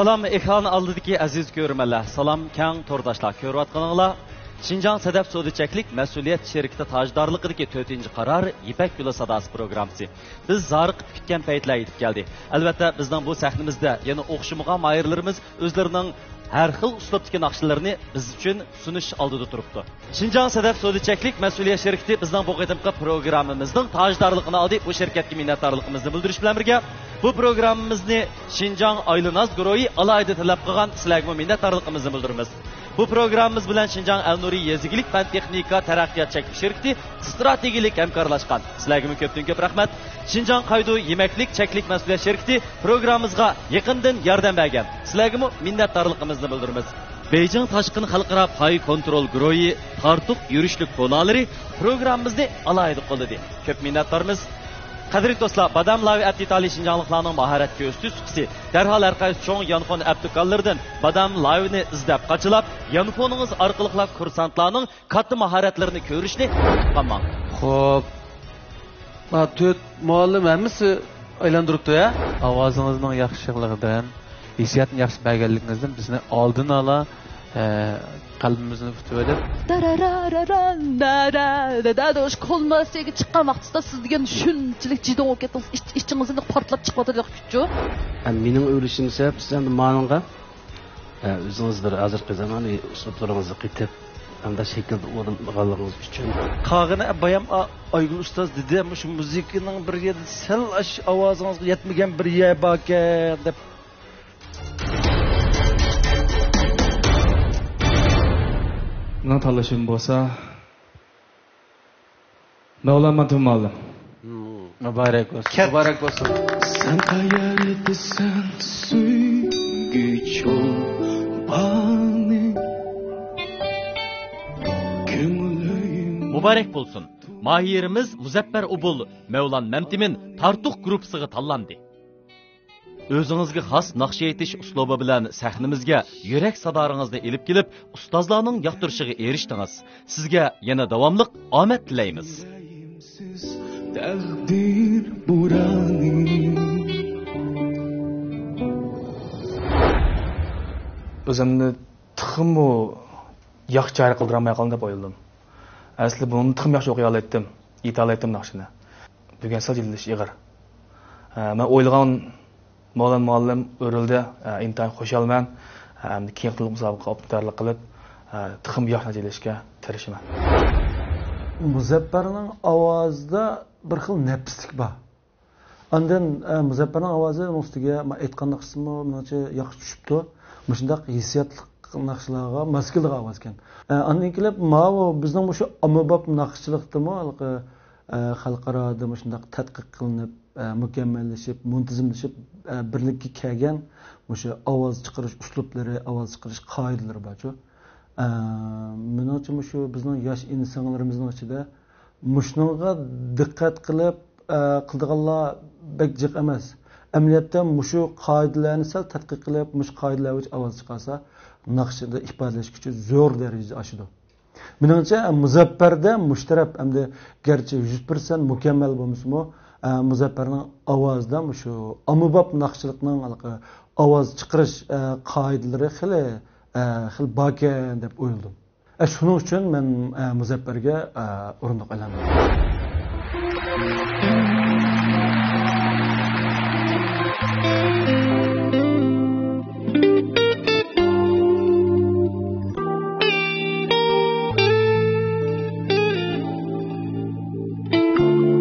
Salam ekran aldidagi aziz ko'rmanlar. Salam keng to'rdoshlar. Ko'rayotganinglar Şinjan Sedef Sodiçeklik Mesuliyet Şirketi tajdorligidagi 4-qaror Ipak Yo'li sadosi programmasi. Biz zoriqib kutgan paytlar yetib keldi. Albatta bizning bu sahnimizda yana o'xshamagan mayirlarimiz o'zlarining har xil uslubdagi naqshlarini biz uchun sunish oldida turibdi. Şinjan Sedef Sodiçeklik Mesuliyet Şirketi bizning bu qadimgi programmamizning tajdorligini oldi. Bu shirkatga minnatdorligimizni bildirish bilan birga bu programmamizni Şinjan Aylinaz guruhi alayda talab qilgan sizlarga minnatdorligimizni bildiramiz. Bu programmamiz bilan Şinjan Al-Nuri Yezigilik fan texnika taraqqiyot cheklik shirkati strategik hamkorlashgan. Sizlarga ko'pdan-ko'p rahmat. Şinjan Qaydu Yemeklik cheklik mas'uliyat shirkati programmamizga yaqindan yordam bergan. Sizlarga minnatdorligimizni bildiramiz. Beijing Tashqin xalqaro pay kontrol guruhi tartuq yurishlik qo'nalari programmamizni alayda qo'lladi. Ko'p minnatdormiz. Qadrli do'stlar, badam lavi aptitali Şinjanlıqlarning mahorat ko'rsatuvchisi darhol har qaysi cho'ng yanfon aptikallardan badam lavini izlab qachilab, yanfoningiz orqali kursantlarning katta mahoratlarini ko'rishni qilmang. Xo'p. Ma to'rt muallim hammasi aylantiribdi ya. Ovozingizning yaxshiligidan, hissiyotning yaxshi berganligingizdan bizni oldin ola qalbimizni tutib edib. O'sha kolmasiga chiqqan vaqtida siz degan shunchalik jiddiy bo'lib ketdingiz, ichingizni portlab chiqyapti deb kutchu. Mening o'ylashim sabab siz endi ma'noga o'zingiz bir hozirgi zamoniy uslublaringizni qitib hamda shaklda o'rganganingiz uchun. Qag'ini bayam Aygul ustoz dedi, shu muzikaning bir yerda sal ovozingizga yetmagan bir yer bor ekan deb. Bundan tanlashim bo'lsa, Mevlam Tumalım. Mübarek olsun. Mübarek olsun. Sen ayardısan süygüç ol bana. Mübarek bulsun. Mahirimiz Muzaffer Ubul Mevlan Memtimin Tartuq gruppasiga tanlandı. O'zingizga xos naqsh aytish uslubi bilan sahnimizga yurak sadoringizni elib kelib, ustozlarning yoqtirishiga erishdingiz. Sizga yana davomli omad tilaymiz. Taqdir burani. O'zimni tixmu yaxshi jari qildiramay qoldim deb o'yladim. Asli buni tixim yaxshi o'qiy oldim, yeta oldim naqshini. Bugun sal jildish ig'ir. Men o'ylagan Mo'lan muallim o'rildi, intayin xo'shalman, keng qilib musobaqa optarlik qilib, tixim yo'q natilashga tirishaman. Muzaffarning ovozida bir xil nafslik bor. Ondan Muzaffarning ovozi ustiga men aytgan qismi menimcha yaxshi tushibdi. Shundaq hissiyotli naqshlarga maskilga ovoz ekan. Ondan kelib, bizning shu ommabop naqshchilikdimi, xalqaroda shundaq tadqiq qilinib mükemmellashib, muntazamlashib birlikka kelgan o'sha ovoz chiqarish uslublari, ovoz chiqarish qoidalari bor-ku. Menimcha shu bizning yosh insonlarimizning ichida mushunga diqqat qilib qildiganlar bek jiq emas. Amaliyotda shu qoidalarni sal tadqiq qilib, shu qoidalar bo'yicha ovoz chiqarsa, naqshida ifodalash kuchi zo'r darajada oshadi. Menimcha Muzaffarda mushtarab hamda garchi 100% mukammal bo'lmasa-mu, Muzaffarning ovozida shu ommabop naqshchilikning ovoz chiqarish qoidalari xil bor ekan deb o'yladim. Shuning uchun men Muzaffarga o'rindiq aylandim.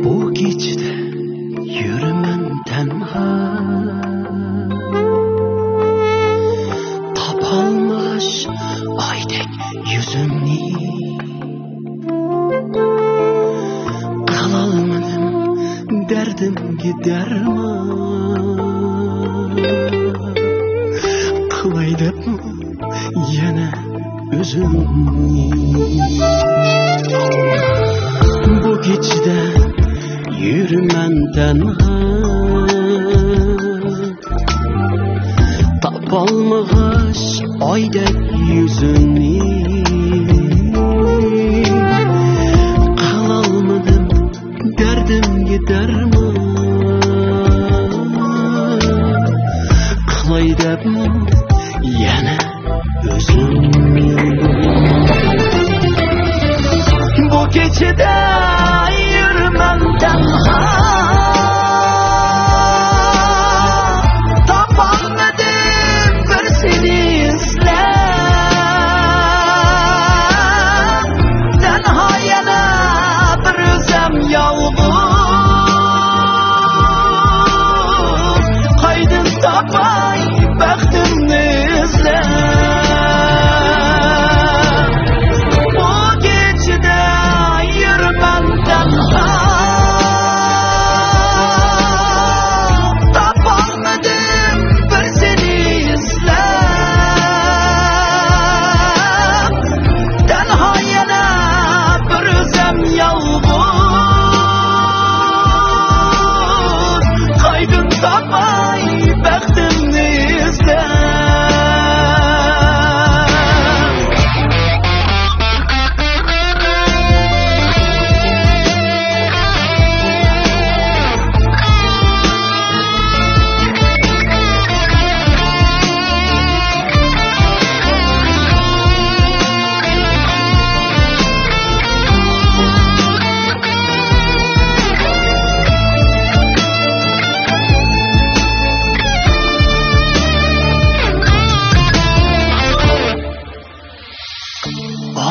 Bu gecede yürümen tenha, tapalmağaş aydek yüzünü, kılalmadım derdim gider mi, kılay dep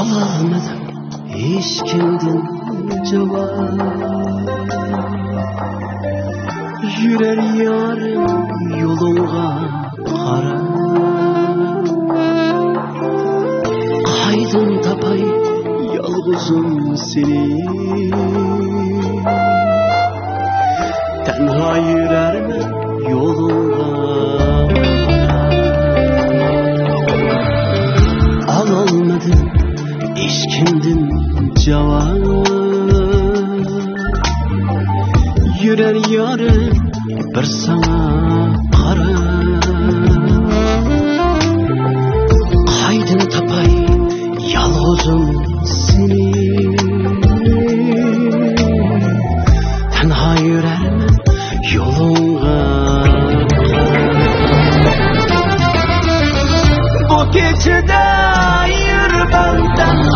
Alamadım hiç kimden cevap. Yürer yarım yolunga qara. Aydın tapay yalğızım seni. Tenha yürermen yolunga. Alamadım hiç kimden cevap. Yürer yarım bir sana qara. Aydın tapay yalğızım seni. Tenha yürermen yolunga. Bu gecede yürü benden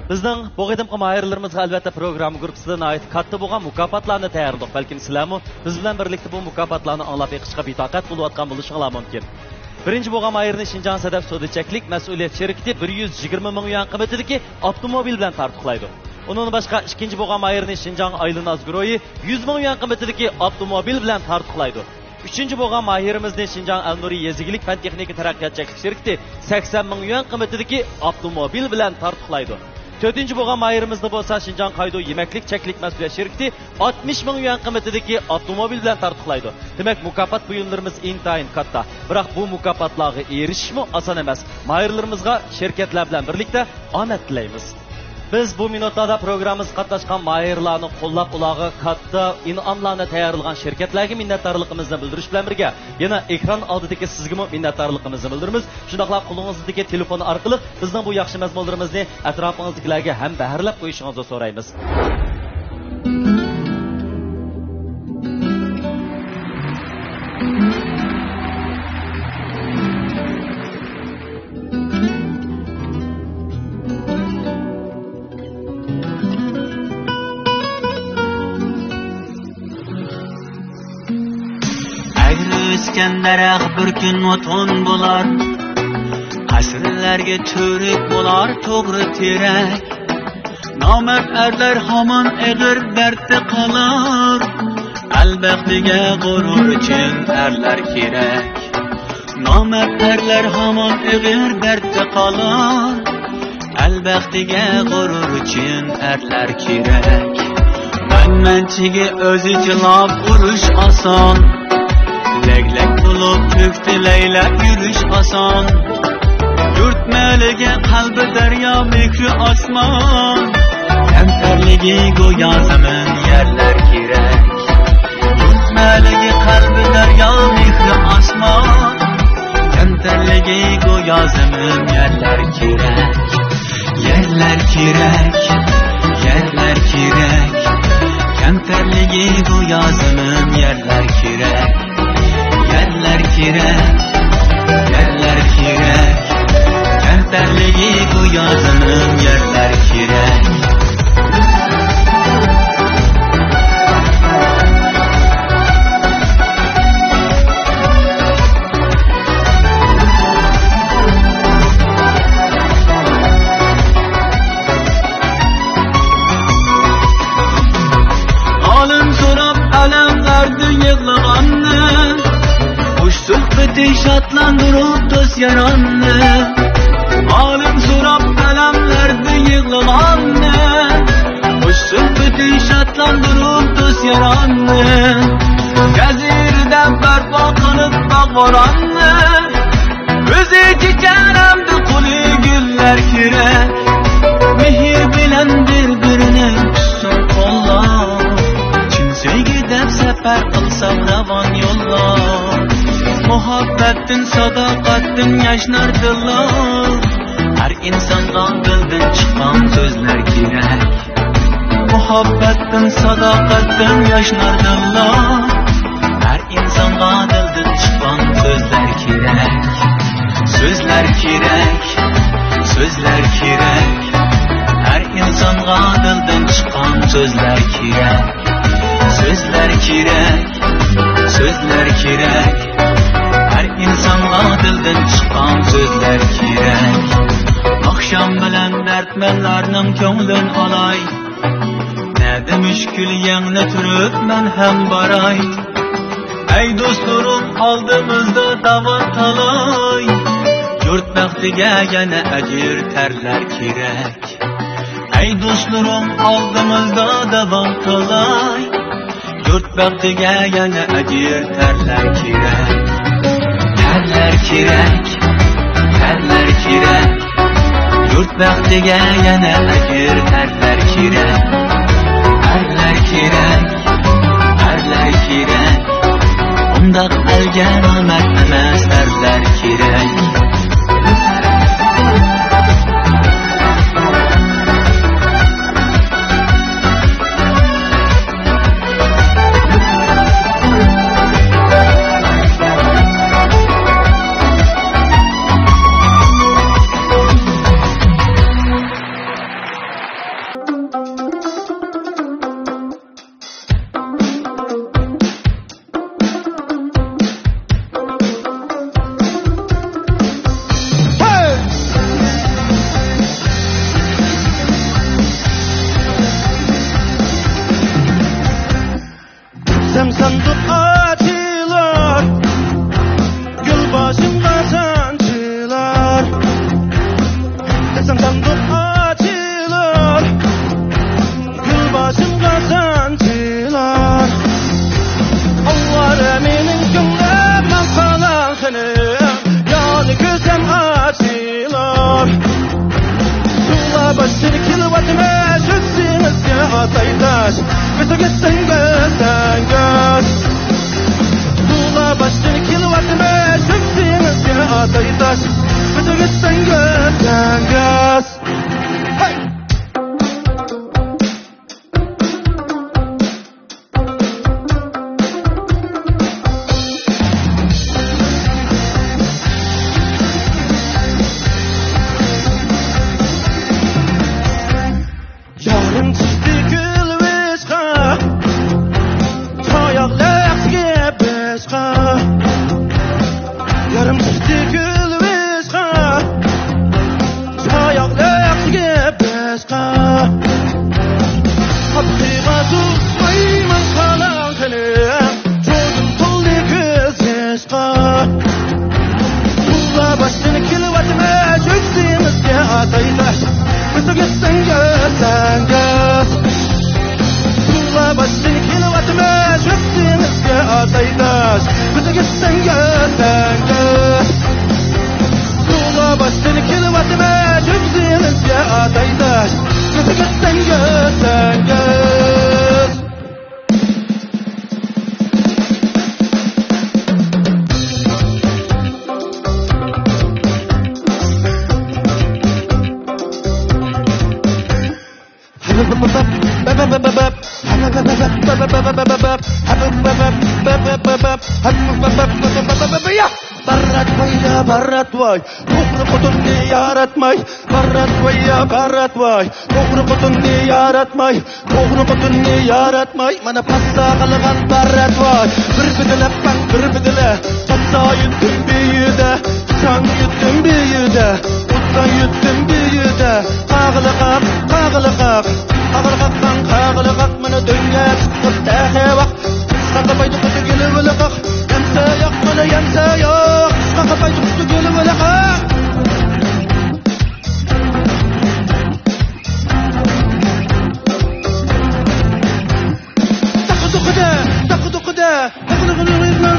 Bizning bu qadimqi mahirlarimizga albatta program guruhidan ait katta bo'lgan mukofotlarni tayyorladik. Balkim sizlarmi biz bilan birlikda bu mukofotlarni anglab yiqishga betoqat bo'layotgan bo'lishinglar mumkin. Birinchi bo'lgan mahirni Şinjan Sadaf Sodichaklik mas'uliyat şirkati 120 ming yuan qiymatidagi avtomobil bilan tartiblaydi. Onun boshqa ikkinchi bo'lgan mahirni Şinjan Aylınaz Groyi 100 ming yuan qiymatidagi avtomobil bilan tartiblaydi. Üçüncü bo'lgan mahirimizni Şinjan Al-Nuri Yezigilik fan texnika taraqqiyotchilik şirkati 80 ming yuan qiymatidagi avtomobil bilan tartiblaydi. Dördüncü bo'lgan mahirimizni bo'lsa Şinjan Qaydo yemeklik cheklik mas'uliyat şirkati 60 ming yuan qiymatidagi avtomobil bilan tartiblaydi. Demak, mukofot buyumlarimiz intayin katta. Biroq bu mukofotlarga erishishmi oson emas. Mahirlarimizga şirkatlar bilan birlikda omad tilaymiz. Biz bu minutlarda programımız qatnashgan mahirlarni qo'llab ularga katta in'omlarni tayyorlagan shirkatlarga minnatdorligimizni bildirish bilan birga yana ekran oldidagi sizga minnatdorligimizni bildiramiz. Shundaqla qo'lingizdagi telefon orqali bizning bu yaxshi mazmunlarimizni atrofingizdagilarga ham bahrlab qo'yishingizni so'raymiz. Daraxt bir kun o'tin bo'lar, qasillarga to'rik bo'lar to'g'ri terak. Nomard erlar hamon eg'ir dardda qolar, albaxtiga g'urur uchun erlar kerak. Nomard erlar hamon eg'ir dardda qolar, albaxtiga g'urur uchun erlar kerak. Manmanchiga o'zi jilab urush oson, Leglek bulup köktü leylak yürüş asan. Yurt melige kalbi derya mikri asman. Kemterligi goya zemin yerler kirek. Yurt melige kalbi derya mikri asman. Kemterligi goya zemin yerler kirek. Yerler kirek, yerler kirek. Kemterliği bu yazımın yerler kirek. Yerler kirek. Yerler kirek. Kemterliği bu yazımın yerler kirek. Yığılğanlı Hoş sohbeti şatlandırıp dost yaranlı Alim sorap kalemlerdi yığılğanlı Hoş sohbeti şatlandırıp dost yaranlı Gezirden berba kanıp bağvaranlı Özü çiçeğimdi kuli güller kirek Mihir bilen birbirine üstün kollar Sevgidep sefer kılsam ravan yollar Muhabbetin sadakatin yaşnardılar Her insandan dilden çıkan sözler kirek Muhabbetin sadakatin yaşnardılar Her insandan dilden çıkan sözler kirek Sözler kirek Sözler kirek Her insandan dilden çıkan sözler kirek Sözler kirek, sözler kirek Her insanga dilden çıkan sözler kirek Akşam bilen dertmenlarning ko'nglin olay Nede müşkül yengni turib men ham baray Ey dostlarim oldimizda davar talay Yurt baxtiga yana ajr terler kirek Ey dostlarim oldimizda davar talay Yurt baxtiga yana ajr terler kirek Terler kirek Terler kirek Yurt baxtiga yana ajr terler kirek Terler kirek Terler kirek Undaq elga nomard emas terler kirek Barat vay, to'g'ri xotinni yaratmay, barat vay, barat vay, to'g'ri xotinni yaratmay, to'g'ri xotinni yaratmay, mana passa qilgan barat vay, bir bidila, passa yutdim biyida, chang yutdim biyida, o'tdan yutdim biyida, qag'liqaq, qag'liqaq, mana dunyo chiqib taxavaq, qaqabaydi qutu kelib liqaq, yamsa yo'q, mana yamsa yo'q. Qaqabay tuttu gölü böyle ha.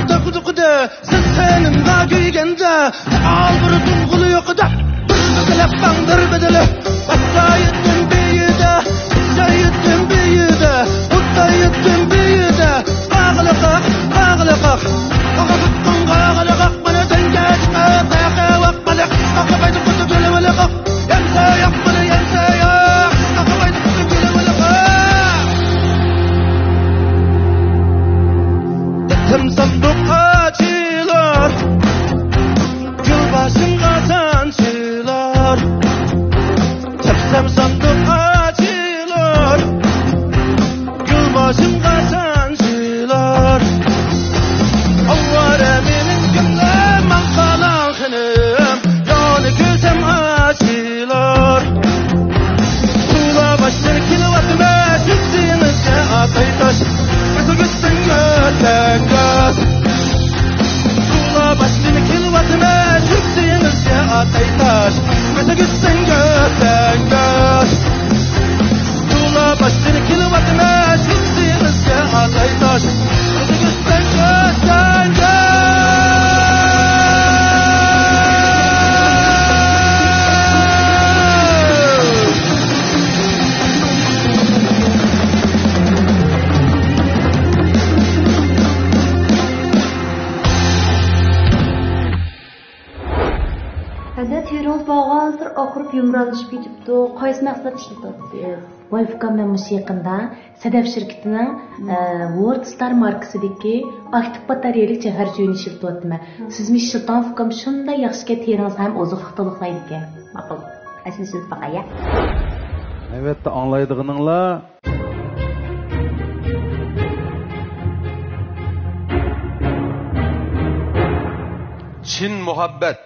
Takıdıkıda Sen senin gagüygende Al bir dulgulu yokuda Bırgıgılap bandır bedeli Hatta yettin biyide Hatta yettin biyide Hatta yettin biyide Ağlıqaq, ağlıqaq Ağlıqaq bana dengez Ağlıqaq bana Ağlıqaq kutu gülü vılıqaq Yemse yok bana yemse yok Ağlıqaq kutu gülü vılıqaq Dedim sandık açılar Gülbaşın kazancılar Tepsem sandık açılar Gülbaşın kazancılar Allah eminin gümlemen kalan kınım Yani gözüm açılar Tuğla başları kilovatime Tüksünüzce atay taş Kızı gitsin göten göz Tuğla başları kilovatime Tüksünüzce atay taş Kızı gitsin göten göz Tuğla başları kilovatime Tüksünüzce atay taş Kızı gitsin göten göz Hadi terörist bağızdır okurup yumralışıp gidipti. Qaysı maqsad işletiyorsunuz? Wolfgang Memuş yakında Sedef şirketinin World Star markasidagi aktiv batareyalı cevher suyunu işletiyordu. Siz mi işleten Wolfgang şunda yaxşı ki terörist hem ozuqluq toluqlaydı ki. Maqul. Aslında siz bakaya. Evet, anlaydığınızla Çin muhabbet.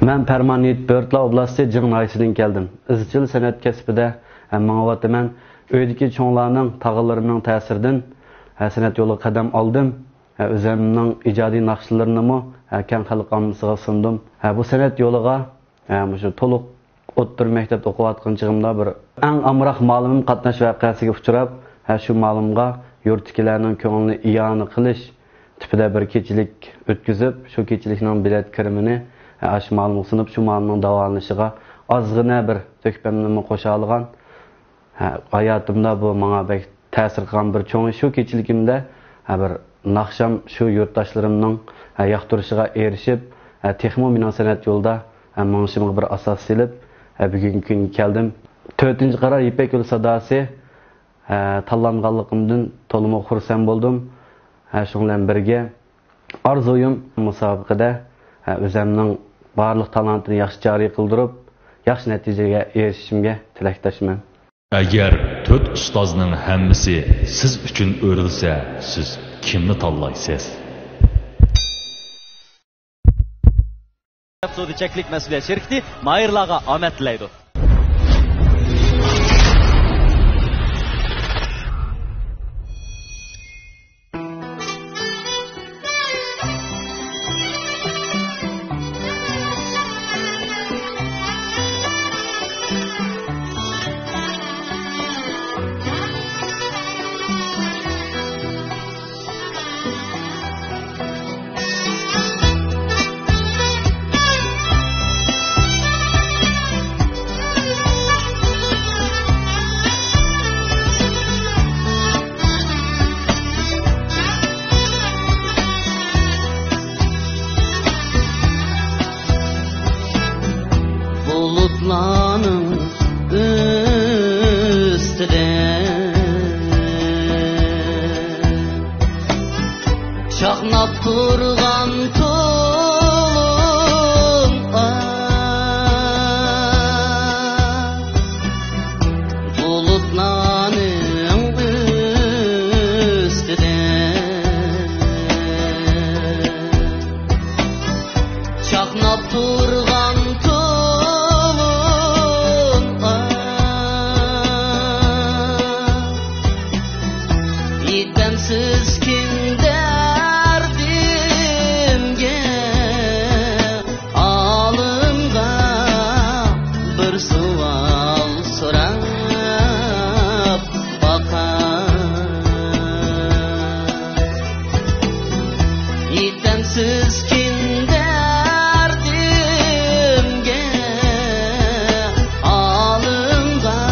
Ben Permanent Börtla oblasti Cığın ayısından geldim. İzchil sanat kasbida mağavatıman öydeki çoğlarının tağılarının təsirinden sanat yolu qadam aldım. Özümün icadi naqşlarını mı kən xalq amısıga sundum. Bu sanat yoluga şu toluq o'ttir maktabda o'qiyotgan chig'imda bir eng amroq ma'lumim qatnash voqeasiga uchrab, shu ma'lumga yurtdagilarning ko'nglini iyoni qilish tipida bir kechilik o'tkazib, shu kechilikning bilet kirimini aş ma'lum sunib, shu ma'lumning davomlanishiga ozgina bir tökpemni qo'sha olgan. Hayotimda bu menga bek ta'sir qilgan bir cho'ng shu kechiligimda bir naqsham shu yurtdoshlarimning yoqtirishiga erishib, texmo minosanat yo'lda menishimga bir asos silib, bugungi kunga keldim. 4-qarar İpek Yolu Sadasi tanlanganligimdan to'liq xursand bo'ldim. Shu bilan birga arzuyum musobaqada o'zimning barliq talantini yaxshi joriy qildirib, yaxshi natijaga erishishimga tilakdoshman. Agar 4 ustozning hammasi siz uchun o'rilsa, siz kimni tanlaysiz? Sodichaklik mas'uliyat shirkati Mayirlarga omad tilaydi. sual sorab bakar yetemsiz kin derdimge alınga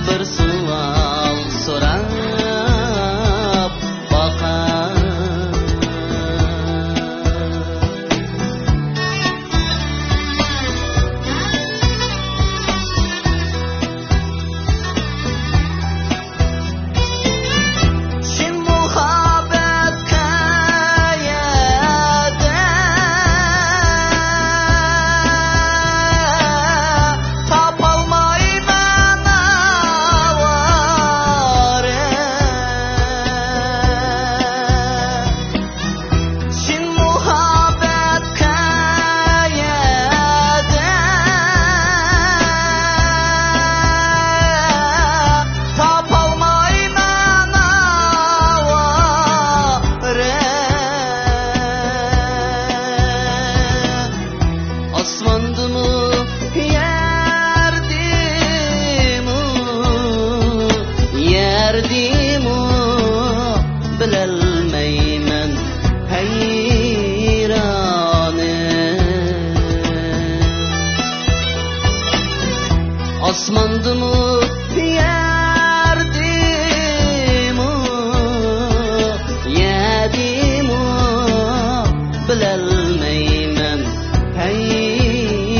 bir sual sorab bakar Osmandımu yerdimu yedimu bilelmeymen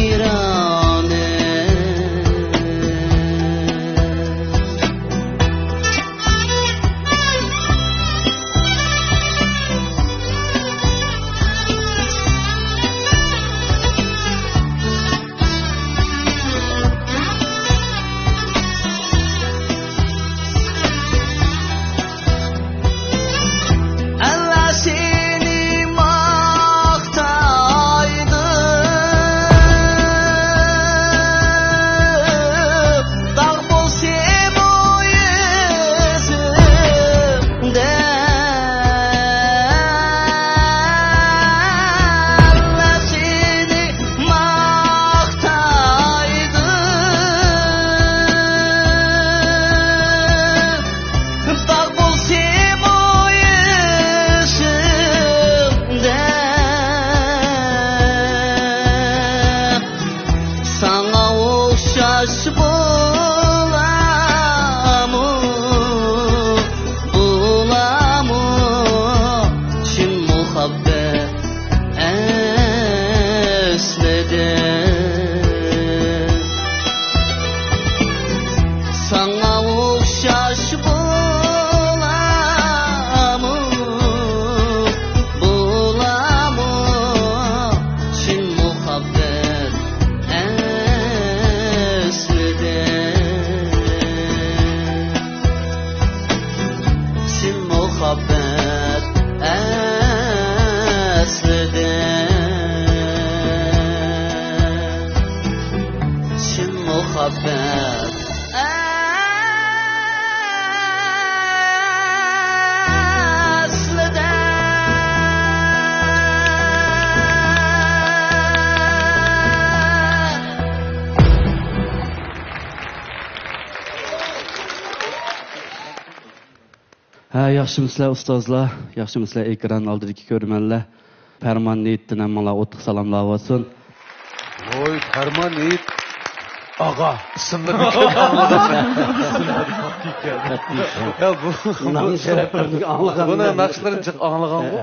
heyrane Yaxşımısınızlar ustozlar, yaxşımısınızlar ekran oldidagi ko'rmanlar. Farmon Niyitdan hammalar o'ttiq salomlar olsun. Voy, Farmon Niyit ağa ismini Ya bu buni naqshlarni jiq anglagan bu.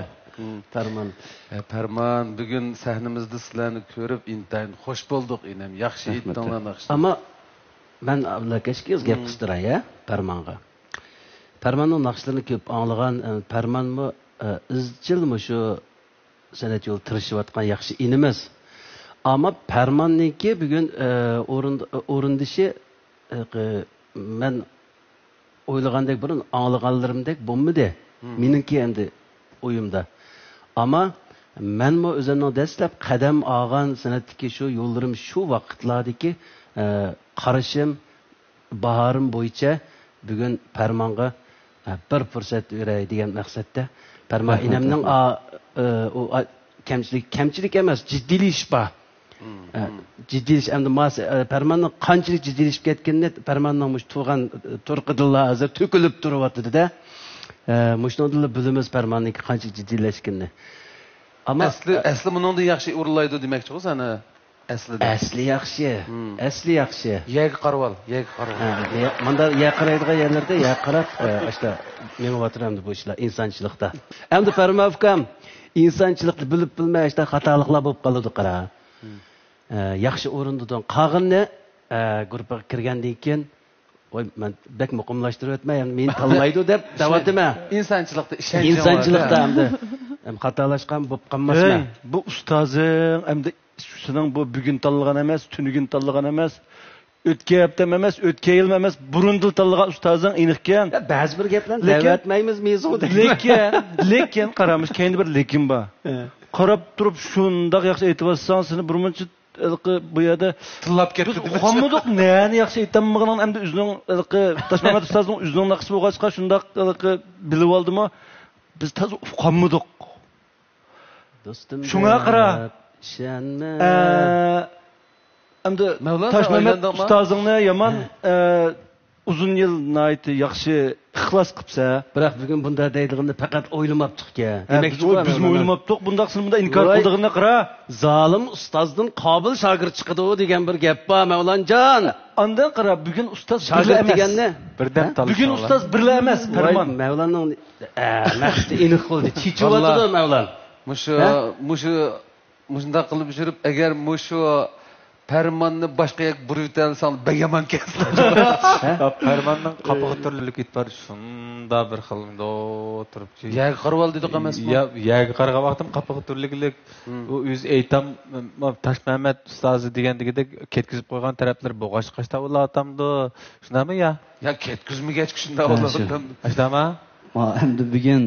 Farmon, bugun sahnimizda sizlarni ko'rib intayin xush bo'ldik inem. Yaxshi aytdinglar naqshlar. Ama ben Abdulakashga gap qildiray ya Farmonga. Farmonning naqshlarini ko'p anglagan, Farmonmi izchilmi shu san'at yo'l tirishayotgan yaxshi inimiz. Ama Farmonniki bugun o'rindishi men o'ylagandek bir anglaganlarimdek bo'lmadi. Meniki endi o'yimda. Ama menmi o'zimning dastlab qadam olgan san'atdagi shu yo'llarim shu vaqtlardagi qarashim bahorim bo'yicha bugun Farmonga bir fursat beray degan maqsadda Farmon inamning kamchilik emas, jiddiylik bor. Ciddiyleş endi mas Parmanning qanchalik jiddiyleşib ketganini Parmanning mush tuğan turqidilla hozir to'kilib turyapti-da. Mushundan bilamiz Parmanning qanchalik jiddiyleşganini. Ama asli bundan yaxshi o'rinlaydi demoqchi-ku seni. Asli yaxshi. Asli yaxshi. Yeg qarval. Manda yeg qaraydigan yerlarda yeg qarab, işte men o'tiramdi bu ishlar insonchilikda. Endi Parman ukam insonchilikni bilib bilmay işte xatoliklar bo'lib qoladi qara. Yaxshi o'rindidan qag'inni guruhga kirgandan keyin voy men bek muqimlashtirib o'tmay, men tanlaydi deb davatime. İnsanchilikda ishonch. İnsanchilikda ham xatolashgan bo'lib qolmasman. Bu ustozing hamda sening bu bugun tanlagan emas, tunugin tanlagan emas, o'tgan hafta emas, o'tgan yil emas, burundil tanlagan ustozing aniqkan. Ba'zi bir gaplarni davatmaymiz mezonda. Lekin qaramış kendi bir lekin bor. Qarab turib shundoq yaxshi aytib olsang, seni birmuncha bu yerda tillab ketdi. Xommuduq neni yaxshi aytamagan hamda o'zining Toshmamat ustozning o'zining naqsi bo'lg'achqa shundoq bilib oldimi? Biz taz xommuduq. Do'stim. Shunga qara. Ishonma. Hamda Toshmamat ustozingni yomon uzun yil nayti yaxshi ixlos qilsa, biroq bugun bunda deydig'ini faqat o'ylamabdik-ku. Demakchi biz o'ylamabdik, bundaqsini bunda inkor qildig'ini qara. Zolim ustozdan qobil shogird chiqadi degan bir gap bor, Mavlonjon. Ondan qara, bugun ustoz shogird deganni birdan tanishdi. Bugun ustoz birla emas, Parman. Mavlonning maqsadi aniq bo'ldi. Chichuvotdi Mavlon. Mushundaq qilib yurib, agar mushu Parmanni boshqa yoq burib olsang, begaman keslar. Parmanning qopig'i turlilik it bor, shunda bir xilda turibchi. Yag qarval dedik emasmi? Yag qarga vaqtim qopig'i turlilik u o'zi aytam Toshmamat ustozi degandigidek ketkizib qo'ygan taraflar bo'g'ashqashda ulatamdi. Shundami ya? Ya ketkizmagach shunda ulatam. Ashdama? Endi bugun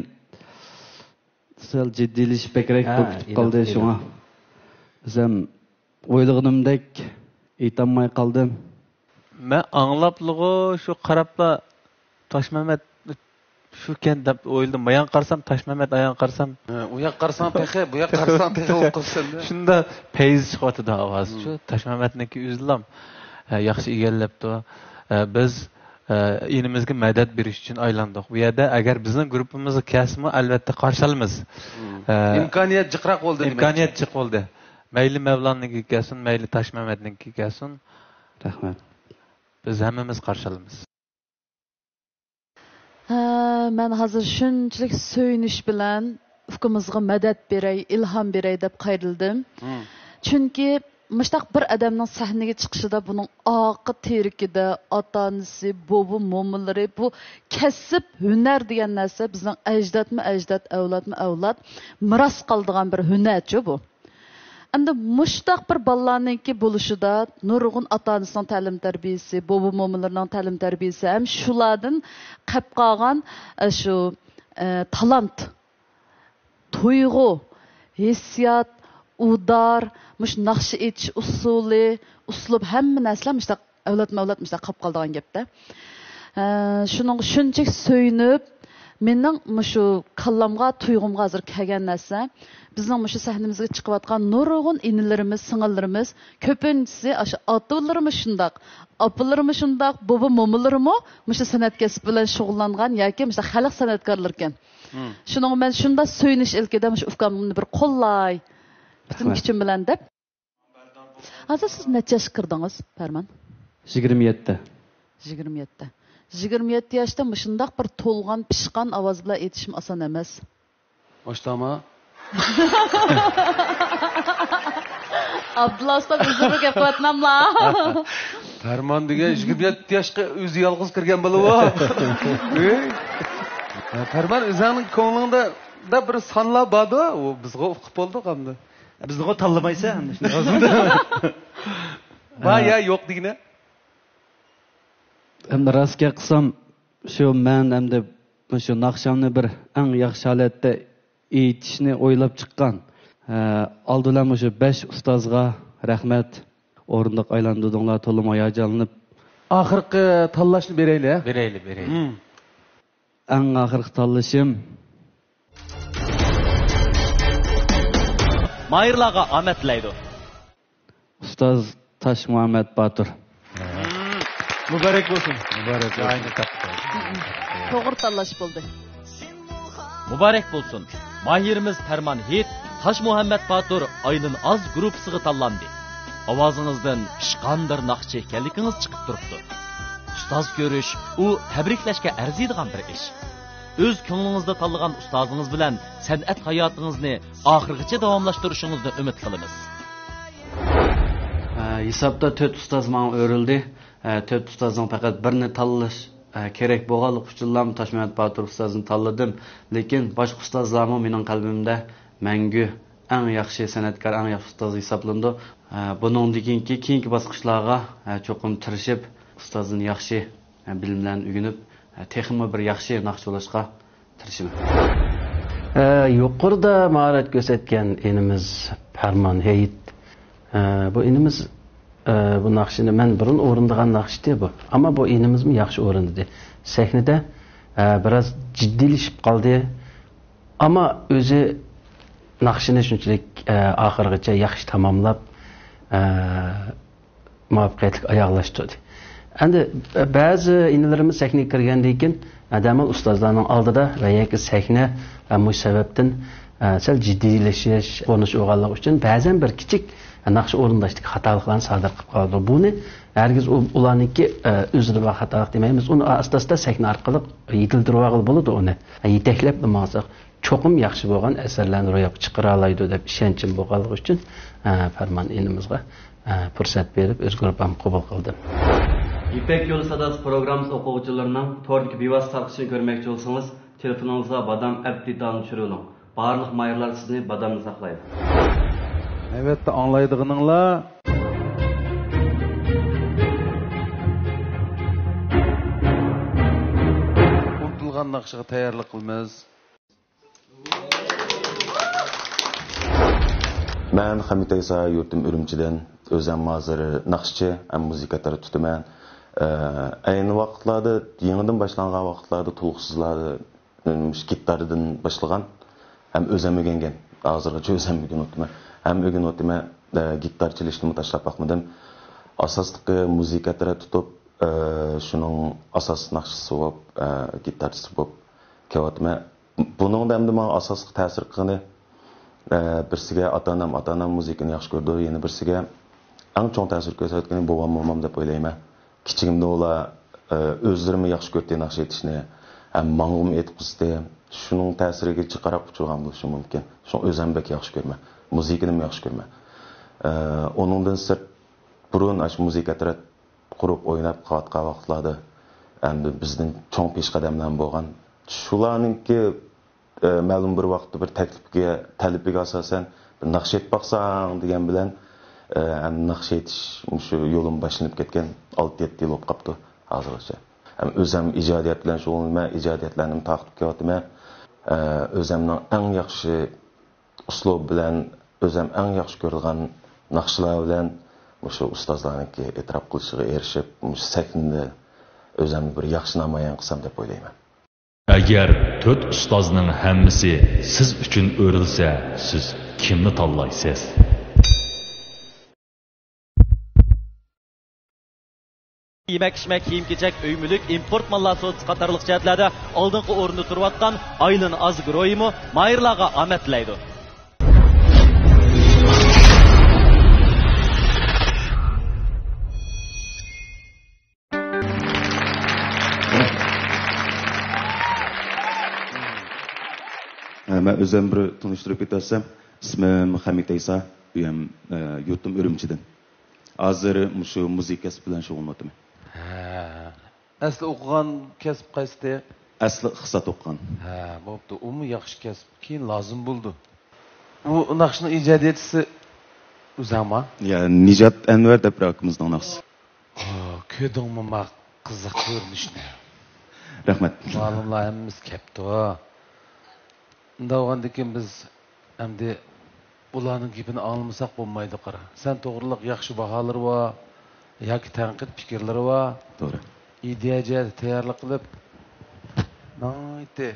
sal jiddiyleşib bekrak bo'lib qoldi shunga. Bizam o'ylaganimdek aytolmay qoldim. Men anglaplığı şu qarabla Toshmamat shukan deb o'yladim. Bu yoq qarsam Toshmamat, ayoq qarsam. U yoq qarsam pexe, bu yoq qarsam pexe bo'lib qolsin. Shunda peyz chiqyapti ovoz. Shu Toshmamatniki uzlam yaxshi egallabdi. Biz inimizga madad berish uchun aylandik. Bu yerda agar bizning guruhimizga kelsa, albatta qarshi olamiz. Imkoniyat jiqroq bo'ldi. Imkoniyat jiq bo'ldi. Mayli Mevlan'niki gelsin, mayli Toshmamatniki gelsin. Rahmat. Biz hammamiz qarshi olamiz. Men hozir shunchalik so'yinish bilan ufqimizga madad beray, ilhom beray deb qayrildim. Chunki mushtaq bir odamning sahnaga chiqishida buning oqi terikida ota-onasi, bobo, mo'minlari bu kasb, hunar degan narsa bizning ajdod, avlod miros qoldigan bir hunarchi bu. Endi mushtaq bir balalarningki bo'lishida nurg'un ota-onasining ta'lim tarbiyasi, bobo mo'minlarning ta'lim tarbiyasi ham shulardan qolib qolgan shu talant, tuyg'u, hissiyot, udar, mush naqshi etish usuli, uslub hamma narsalar mushtaq avlod mushtaq qolib qolgan gapda. Shuning shunchalik so'yinib mening mushu kallamga, tuyg'umga hozir kelgan narsa bizning mushu sahnamizga chiqayotgan nurg'un inilarimiz, singillarimiz ko'pinchisi o'sha ota-onalarimiz shundoq, opalarimiz shundoq, bobo mo'minlarimi mushu san'at kasbi bilan shug'ullangan yoki mushu xalq san'atkorlar ekan. Shuning men shunda so'yinish ilkida mushu ukamni bir qo'llay butun kuchim bilan deb. Hozir siz necha yoshga kirdingiz, Parman? 27. 27 yoshda shundoq bir to'lgan, pishqan ovoz bilan aytishim oson emas. Boshqami? Abdullah usta o'zini gap qilyapmanmi? Parman degan 27 yoshga o'zi yolg'iz kirgan bo'lavi. Parman o'zining ko'nglingda bir sonlar bordi, u bizga o'qib bo'ldi hamda. Bizga tanlamaysa hamda shunday. Va ya yo'q degina. Endi rostga qilsam, shu men endi shu naqshamni bir eng yaxshi holatda aytishni o'ylab chiqqan. Aldilam shu 5 ustozga rahmat. O'rindiq aylandinglar, to'liq hayajonlanib. Oxirgi tanlashni berayli. Berayli. Eng oxirgi tanlashim Mayırlarga ahmet tilaydi. Ustoz Tash Muhammad Batur. Mübarek olsun. Mübarek olsun. Aynı kapta. To'g'ri tanlash bo'ldi. Muborak bo'lsin. Mahirimiz Farmon Hit Tash Muhammad Batur ayının az gruppasiga tanlandi. Ovozingizdan ishqandir naqshi ekanligingiz chiqib turibdi. Ustoz ko'rish u tabriklashga arziydigan bir ish. O'z ko'nglingizda tanlagan ustozingiz bilan san'at hayotingizni oxirigacha davomlashtirishingizni umid qilamiz. Hisobda 4 ustoz menga o'rildi. 4 ustozning faqat birini tanlash kerak bo'lganlik uchun Tash Muhammad Batur ustozni tanladim. Lekin boshqa ustozlarning mening qalbimda mangu eng yaxshi san'atkor, eng yaxshi ustoz hisoblandi. Buningdan keyingi bosqichlarga cho'qim tirishib, ustozni yaxshi bilimlarni o'rganib, texnik bir yaxshi naqsh olishga tirishaman. Yuqorida mahorat ko'rsatgan inimiz Farmon Hit. Bu inimiz bu naqshini men burun o'rindigan naqshdi bu. Ammo bu inimizmi yaxshi o'rindidi. Sahnada biroz jiddiylashib qoldi. Ammo o'zi naqshini shunchalik oxirigacha yaxshi tamomlab muvaffaqiyatli oyoqlashtirdi. Endi ba'zi inilarimiz sahnaga kirgandan keyin adamal ustozlarning oldida va yoki sahna bu sababdan sal jiddiylashish, qo'nish o'g'anlik uchun ba'zan bir kichik naqsh o'rindashdagi xatoliklarni sodir qilib qoldi. Buni hargiz ularniki uzr va xatolik demaymiz. Uni asta-asta sahna orqali yetiltirib olib bo'ladi uni. Yetaklab bo'lmasa cho'qim yaxshi bo'lgan asarlarni ro'yobga chiqara oladi deb ishonchim bo'lganligi uchun Farmon inimizga fursat berib o'z gruppamni qabul qildim. İpek Yolu Sadası programımız okuyucularından tordaki bivas tartışını görmekçi olsanız telefonunuzda badam app'litanı düşürülün. Barlıq mayırlar sizni badamını saklayın. Evet de anlaydığınınla unutulgan naqşıga tayyorlik qilamiz. Ben Hamid Aysa yurtum Ürümçi'den özüm hazır naqşçı hem muzikatları tutaman. Aynı vaqtlarda, yeniden başlanğan vaqtlarda tuluqsuzlarda gitardan başlagan hem özüm öğrengen. Hazırgacha özüm öğrendim. Hem öğrendim gitar çalışını taşlap bakmadım. Asaslıqı muzikatları tutup şunun asas naqşısı bolup, gitarçısı bolup kelyaptım. Bunun da hem asaslıq ta'sir qilgani birsiga ota-onam muzikani yaxshi ko'rdi, yana birsiga eng chong ta'sir ko'rsatgani bobom deb o'ylayman. Kichigimda ular o'zlarini yaxshi ko'rdi naqsh aytishni, ham mang'um aytqizdi. Shuning ta'siriga chiqarib uchirgan bo'lishi mumkin. Shu o'zim bek yaxshi ko'raman. Muzikani yaxshi ko'raman. Onundan sirt burun ash muzikatlar qurib o'ynab qatqa vaqtlarda endi bizning chong peshqadamlar bo'lgan. Shularningki ma'lum bir vaqtda bir talibiga asosan bir naqsh aytib baqsang degan bilan naqsh aytish shu yo'lim boshlanib ketgan 6-7 yil bo'lib qopti hozirgacha. Ham o'zim ijodiyat bilan shug'ullanaman, ijodiyatlarni taqib kelyapman. O'zimning eng yaxshi uslub bilan, o'zim eng yaxshi ko'rilgan naqshlar bilan shu ustozlarniki e'tirof qilishiga erishib, sahnada o'zimni bir yaxshi namoyon qilsam deb o'ylayman. Agar 4 ustozning hammasi siz uchun o'rilsa, siz kimni tanlaysiz? Yemek-içmek, kiyim-kechak, öymülük, import mallar so'z qatorliq jihatlarda oldingi o'rinda turayotgan Aylin Azgroyimi mayirlarga omad tilaydi. Ben özüm bir tanıştırıp etsem, ismim Hamid Aysa, yurtum Ürümçi'den. Hazır şu müzik kasb bilan shug'ullanaman. Asli o'qigan kasb qaysi? Asli iqtisod o'qigan. Bo'pti. Umi yaxshi kasb, keyin lozim bo'ldi. Bu naqshning ijodiyatchisi o'zingmi? Ya Nijat Anvar deb rakimizning naqshi. Ko'rdingmi ma qiziq ko'rinishni? Rahmat. Ma'lumlar hammamiz kapti. Undag'andikin biz endi ularning gapini anglamasak bo'lmaydi qara. Sen to'g'riliq yaxshi baholari va yoki tanqid fikrlari va to'g'ri. Ideyaga tayyorlik qilib, nayte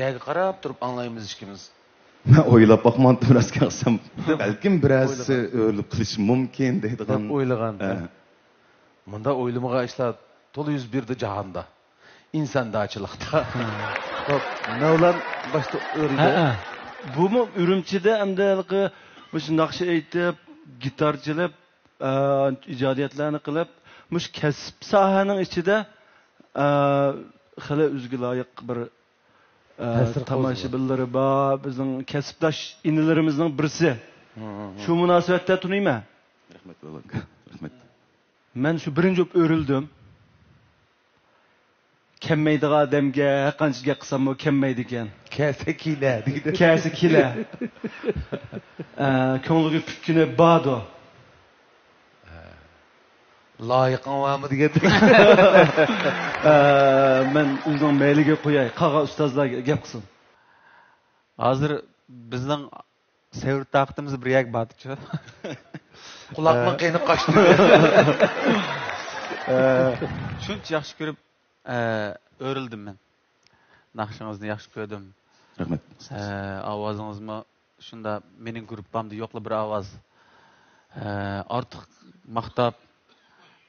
yaga qarab turib anglaymiz ishimiz. Ben oylap bakmandım biraz kalsam. Belki biraz öyle kılış mümkün deydiğim. Oylagan. Bunda oylamağa işler dolu 101'de cahanda. İnsandaçılıkta. Hop, ne olan başta öğredi? Bu mu ürümçide hem de bu nakşi aytıp, gitar çalıp, icadiyatlarını kılıp, muş kesip sahanın içinde hali üzgü layık bir tamashibilleri var, bizim kesipdaş inilerimizin birisi. Şu münasebette tunayım. Rahmet baba. Rahmet. Ben şu birinci öğrüldüm. Kemmeydiği adamga, qanchaga qilsam o kemmeydi ekan. Kase kile. Kase kile. Ko'ngliga pukkini bado. Loyiqin varmı degandek. Men o'zim mayliga qo'yay. Qaga ustozlarga gap qilsin. Hozir bizning sevir taqtimiz bir yak batchi. Quloqni qiynib qochdi. Shuncha yaxshi ko'rib öğrildim ben. Naqshingizni yaxshi ko'rdim. Rahmet. Ovozingizmi shunda mening gruppamda yo'qli bir ovoz. Ortiq maqtab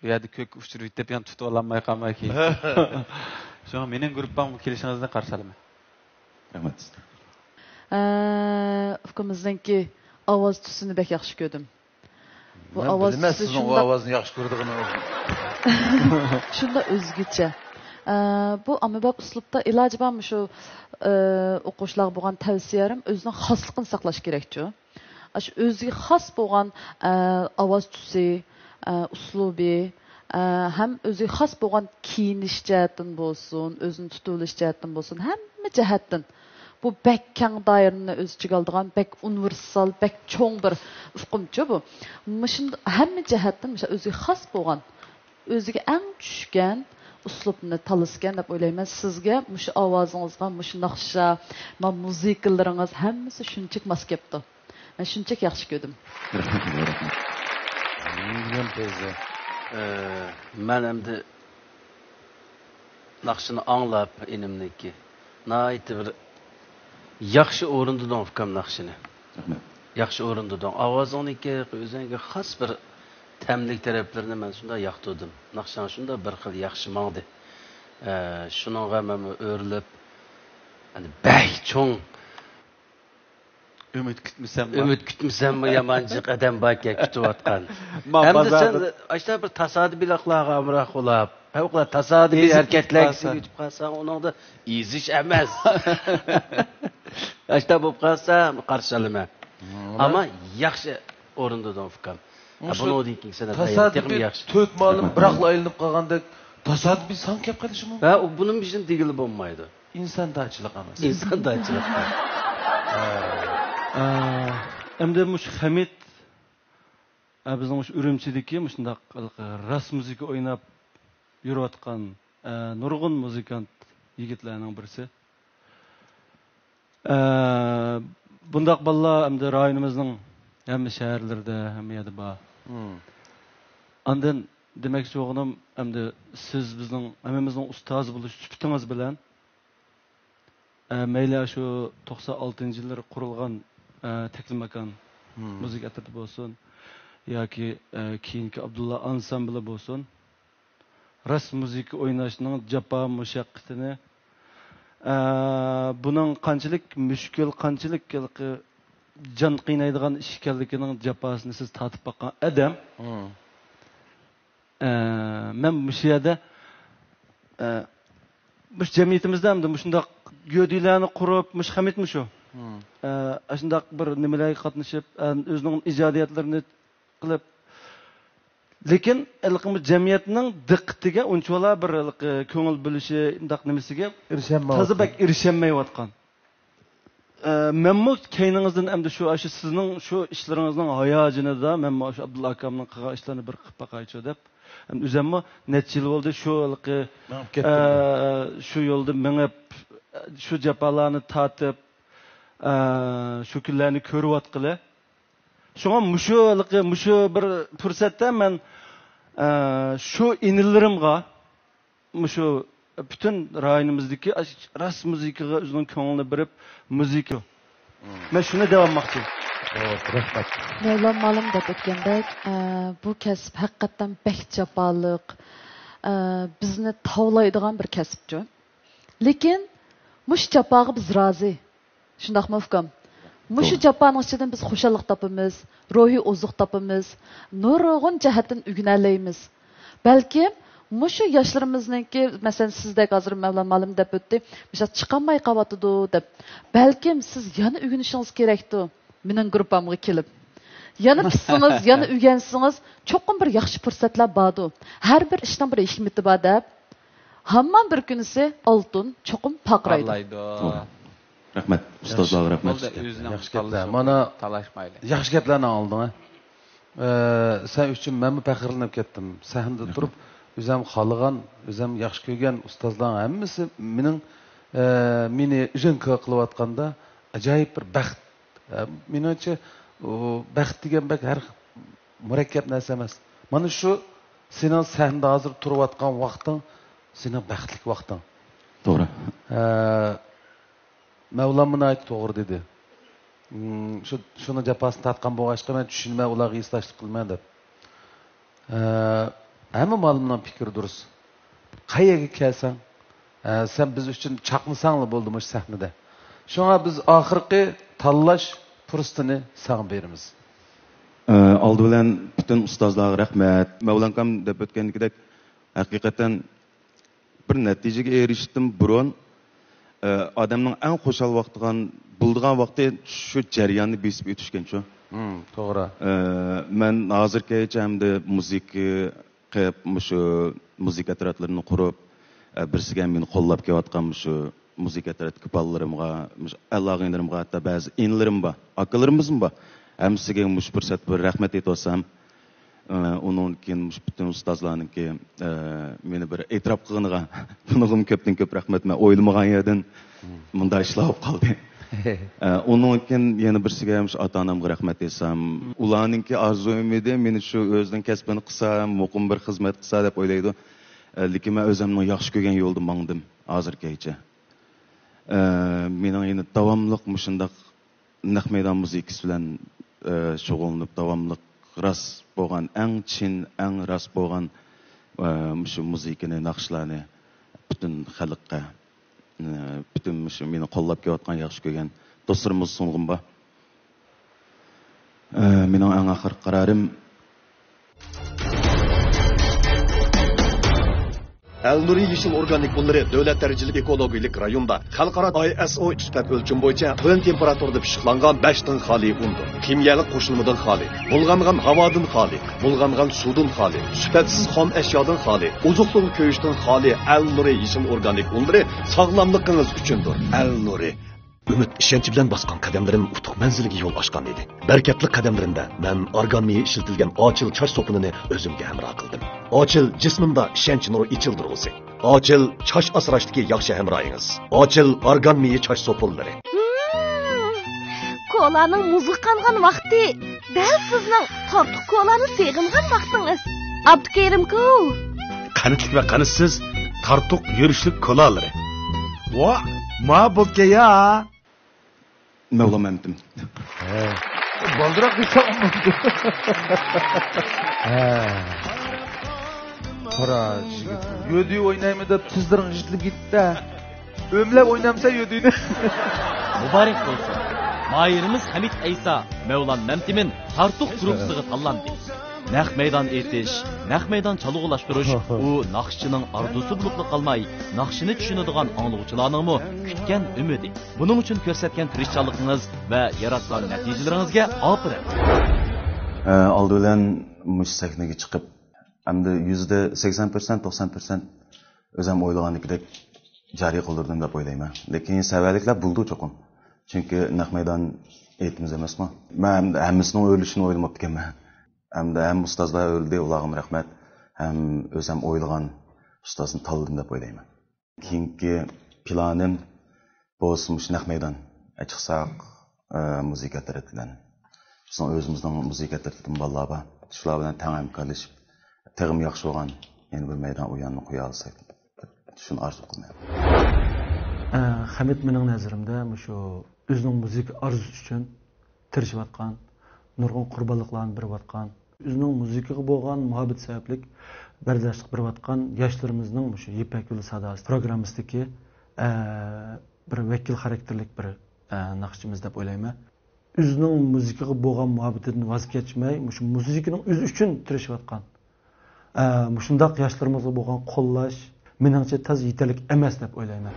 bu yerda ko'k uchirib deb ham tutib ololmay qolmay keyin. Shunga mening gruppamga kelishingizni qarshi olaman. Rahmet. Ufkumizdanki ovoz tusini bek yaxshi ko'rdim. Bu ovoz tusi shunda ovozni yaxshi ko'rdigini shunda o'zgacha. Bu amibab uslubda iloji bormi shu o'quvchilarga bo'lgan tavsiyarim o'zining xosligini saqlash kerak-ku. Shu o'ziga xos bo'lgan ovoz tusi, uslubi ham o'ziga xos bo'lgan kiyinish jihatdan bo'lsin, o'zini tutilish jihatdan bo'lsin, hamma jihatdan bu bek keng doirani o'z ichiga oladigan, bek universal, bek cho'ng bir ufqumchi bu. Shunda hamma jihatdan o'ziga xos bo'lgan, o'ziga eng tushgan uslubni tanlasgan deb o'ylayman. Sizga mushu ovozingizga, mushu naqsha, muzikalaringiz hammasi shunchalik mos kelibdi. Men shunchalik yaxshi ko'rdim. Men endi naqshini anglab inimniki. Nayt bir yaxshi o'rindidan fikam naqshini. Yaxshi o'rindidan. Ovozingniki o'ziga xos bir təmlik tərəflərini mən şunda yaxtırdım. Naqşan şunda bir xil yaxşı mağdı. Şununla mən öyrülüb, yəni bəy çoğun ümid kütmüsəm mi? Ümid kütmüsəm mi yamancı qədəm bakya kütüb atqan. Həm də sən aşağı bir tasadibi laqlağa amraq olab, həvqlə tasadibi hərəkətlər kütüb qalsan, onun da iziş əməz. Aşağı bu qalsa qarşılamə. Amma yaxşı orundadan fikam. Bunu deykin sen tasadibi tök malım bırakla elinip qalğandek tasadibi san kep qalishi mumkin. Ha, bunun bizim digili bo'lmaydi. İnsandaçılık emas. İnsandaçılık. Endi mush Hamid bizning mush Urumchidagi shundaq ras muzika o'ynab yurayotgan nurg'un muzikant yigitlarning birisi. Bundaq bolalar endi rayonimizning hamma shaharlarda hamma yerda bor. Ondan demoqchi o'g'lim, endi siz bizning hammamizning ustozi bo'lish sifatingiz bilan mayli shu 96-yillar qurilgan Teklimakon müzik atıtı bo'lsin yoki keyingi Abdulla ansambli bo'lsin, ras muzika o'ynashning jafo mushaqqatini, buning qanchalik mushkul, qanchalik jon qiynaydigan ish ekanligining jafosini siz tatib boqqan adam. Men bu yerda bu jamiyatimizda ham shunday gövdelarni qurib, Hamidmi shu? Shunday bir nimalarga qatnashib, o'zining ijodiyatlarini qilib, lekin ilqimiz jamiyatning diqqatiga unchalar bir ko'ngil bo'lishi, undaq nimasiga tazabak erishamayotgan. Menmo keyningizdan endi shu sizning shu ishlaringizning hayojonida menmo shu Abdulla akamning qilgan ishlarini bir qilib boqaychi deb, o'zimmi necha yil bo'ldi shu yo'lda mengib, shu jafolarni tatib, shu kunlarni ko'ryotqili. Shunga mushu bir fursatda men shu inilarimga, mushu bütün rayonimizdagi ras muzikaga o'zining ko'nglini berib, muzika Ben şunu devam etmek. Mevlam malım deb o'tgandek, bu kasb haqiqatan bek jafoliq, bizni tavlaydigan bir kasbchi. Lekin mush jafoga biz rozi. Shundaqmi ukam? Mushu jafoning ichidan biz xushallik topamiz, ruhiy oziq topamiz, nurg'un jihatdan o'rganalaymiz. Balki mushu yoshlarimizniki, masalan sizdek hozir Mevlam malum deb o'tdi, misol chiqolmay qolyotidi deb. Balkim siz yana o'rganishingiz kerakdi. Mening gruppamga kelib. Yana bitsangiz, yana o'rgansangiz, cho'qim bir yaxshi fursatlar bordi. Har bir ishning bir hikmati bor deb. Hamma bir kunisi oltin, cho'qim paqraydi. Rahmat, ustozlar rahmat. Yaxshi gaplar. Mana talashmayli. Yaxshi gaplarni olding. Sen uchun men faxrlanib ketdim. Sahnada turib, o'zim xohlagan, o'zim yaxshi ko'rgan ustozlar hammasi meni ijinka qilayotganda ajoyib bir baxt. Menimcha baxt degan bak har murakkab narsa emas. Mana shu sening sahnada hozir turayotgan vaqting, sening baxtli vaqting. To'g'ri. Mevlam buni aytdi, to'g'ri dedi. Shuni jafosini tatgan bo'lg'achqa men tushunmay ularga islashlik qilman deb. Hamma ma'lumdan fikr durust. Qayerga kelsang, sen biz uchun chaqmasanglar bo'ldi bu sahnada. Shunga biz oxirgi tanlash fursatini sana beramiz. Oldi bilan butun ustozlarga rahmat. Mavlankam deb o'tgandek, haqiqatan bir natijaga erishdim burun. Odamning eng xushal vaqtigan buldigan vaqti shu jarayonni besib o'tishgan shu. To'g'ri. Men hozirgacha hamda musiqa qilib, shu musiqa teatrlarini qurib, birsiga meni qo'llab kelayotgan shu musiqa teatri bolallarimga, Allohinglarimga, hatto ba'zi inlarim bor, akalarimizmi bor. Hamsiga mush fursat bir rahmat aytosam, onun keyin mush butun ustozlarningki meni bir e'tirof qilganiga bunig'im ko'pdan ko'p rahmat. Men o'ylamagan yerdan bunday ishlar bo'lib qoldi. Onun keyin yana birsiga ham ota-onamga rahmat aytsam, ularningki orzuim edi, meni shu o'zining kasbini qilsam, muqim bir xizmat qilsa deb o'ylaydi. Lekin men o'zimning yaxshi ko'rgan yo'lda mangdim hozirgacha. Mening yana davomliq mushundaq naq maydon muzikasi bilan shug'ullanib, davomliq ras bo'lgan, eng chin, eng ras bo'lgan shu muzikani, naqshlarni butun xalqqa, butun shu meni qo'llab kelayotgan, yaxshi ko'rgan do'stlarimiz sung'im bor. Mening eng oxirgi qarorim Elnuri Yeşil Organik Bunları Devlet Dereceli Ekologik Rayonda Xalqaro ISO sifat ölçüm boyunca tön temperaturda pişiqlangan 5 tın xali undur. Kimyalik qo'shilmadan xali, bulg'angan havodan xali, bulg'angan suvdan xali, sifatsiz xom eşyadan xali, uzuqluq ko'yishdan xali Elnuri Yeşil Organik Bunları sağlamlığınız üçündür. Elnuri Ümit işençi bilen baskan kademlerim utuq menziliga yol açkan edi. Berketli kademlerimde ben organimiye işletilgen açıl çaş sopununu özümge hemra kıldım. Açıl cismimde işenç nuru içildir olsa. Açıl çaş asraştaki yakşı hemrayınız. Açıl organimiye çaş sopunları. Kolanın muzıqanğan vakti, däl sizning tortuq kolany seğinğan vaqtınız. Abdukerim ku. Qanitlik ve qanitsiz tortuq yürüşlük kolaları. Va, ma bolke ya. Mevlam emdim. Baldırak bir savunmadı. Para, yödüğü oynayımı da tızların jitli gitti. Ömlep oynamsa yödüğünü. Mübarek olsun. Mayırımız Hamid Eysa, Mevlam Memtim'in Tartuq grupsuğu tallandı. Naq meydan etiş, naq meydan çalıqlaştırış, u naqşçının arzusu buluqlu qalmay, naqşını düşünüdüğün anlıqçılarının kütken ümidi. Bunun için körsetken tirişçalıqınız ve yaratgan nəticələrinizə afirin. Aldı bilen muş sahnege çıkıp, hem de %80%, 90% özüm oylagandagidek jari qildirdim deb o'ylayman. Lekin savalliklar buldu cho'qim. Chunki naq meydan etimiz emasmi? Men hammasining o'lishini o'ylamab ekanman. Hamda ham ustozlar o'ldi, ularga rahmat. Ham o'zim o'ylagan ustozni tanladim deb o'ylayman. Keyingi planim bo'lsin naq meydan chiqsaq musiqa tarafidan. Bizning o'zimizning musiqa tarafidan bolalar bor. Shular bilan teng hamkorlashib, tegim yaxshi bo'lgan yana bir maydon o'yinni qo'ya olsak. Shuni orzu qilaman. Hamid mening nazarimda shu o'zining muzika orzusi uchun tirishayotgan, nurg'un qurbonliklarni berayotgan, o'zining muzikaga bo'lgan muhabbati sababli bardoshlik berayotgan yoshlarimizning shu Ipak yo'li sadosi programmasidagi bir vakil xarakterlik bir naqshimiz deb o'ylayman. O'zining muzikaga bo'lgan muhabbatidan voz kechmay, shu muzikaning o'zi uchun tirishayotgan. Shundoq yoshlarimizga bo'lgan qo'llash meningcha tez yetarlik emas deb o'ylayman.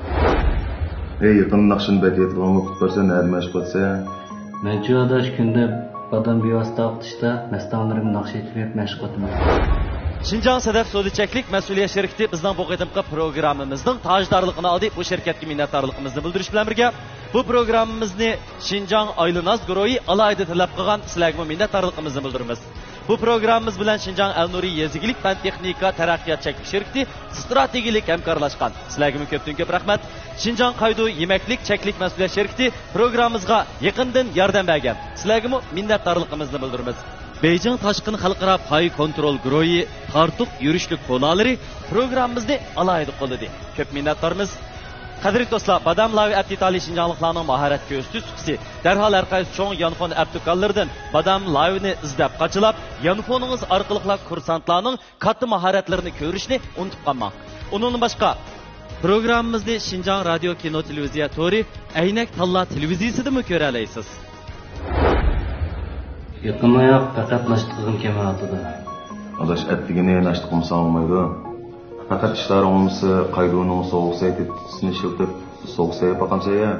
Yaqin naqshini batiyatga o'qib bersa, nima mashq qilsa? Men jo'dash kunda badam bevosita o'qitishda mastanlarim naqsh etib mashq qildim. Şinjan Sedef Sodiçeklik Mesuliyet Şirketi bizden bu qetimki programımızın tajdorligini aldı. Bu şirketga minnatdorligimizni bildirish bilan birga bu programmamizni Şinjan Aylınaz guruhi alayda talab qilgan sizlarga minnatdorligimizni bildiramiz. Bu programmamiz bilan Şinjan Elnuri Yezigilik fan texnika taraqqiyot cheklik shirkati strategik hamkorlashgan. Sizlarga ko'pdan ko'p rahmat. Şinjan Qaydu Yemeklik Cheklik Mesuliyet Şirkati programmamizga yaqindan yordam bergan. Sizlarga minnatdorligimizni bildiramiz. Beijing Tashqin xalqaro pay kontrol guruhi tartuq yurishlik qo'nalari programmamizni alayda qo'lladi. Ko'p minnatdormiz. Qadrli do'stlar, badam lavi aptitali Şinjanliklarning mahorat ko'rsatuvchisi darhol har qaysi cho'ng yanfon aptikallardan badam lavini izlab qachilab, yanfoningiz orqali kursantlarning katta mahoratlarini ko'rishni unutib qolmang. Undan boshqa programmamizni Şinjan radio kino televiziya tori Aynak Talla televiziyasida ko'ra olasiz. Yaqinmayoq faqat nashtiqim kelmayotdi. Adash attigini nashtiqimsa olmaydi. Faqat ishlar olmasa, qayduning sovuq saytisini shiltib, sovuq sayib baqamsa ya.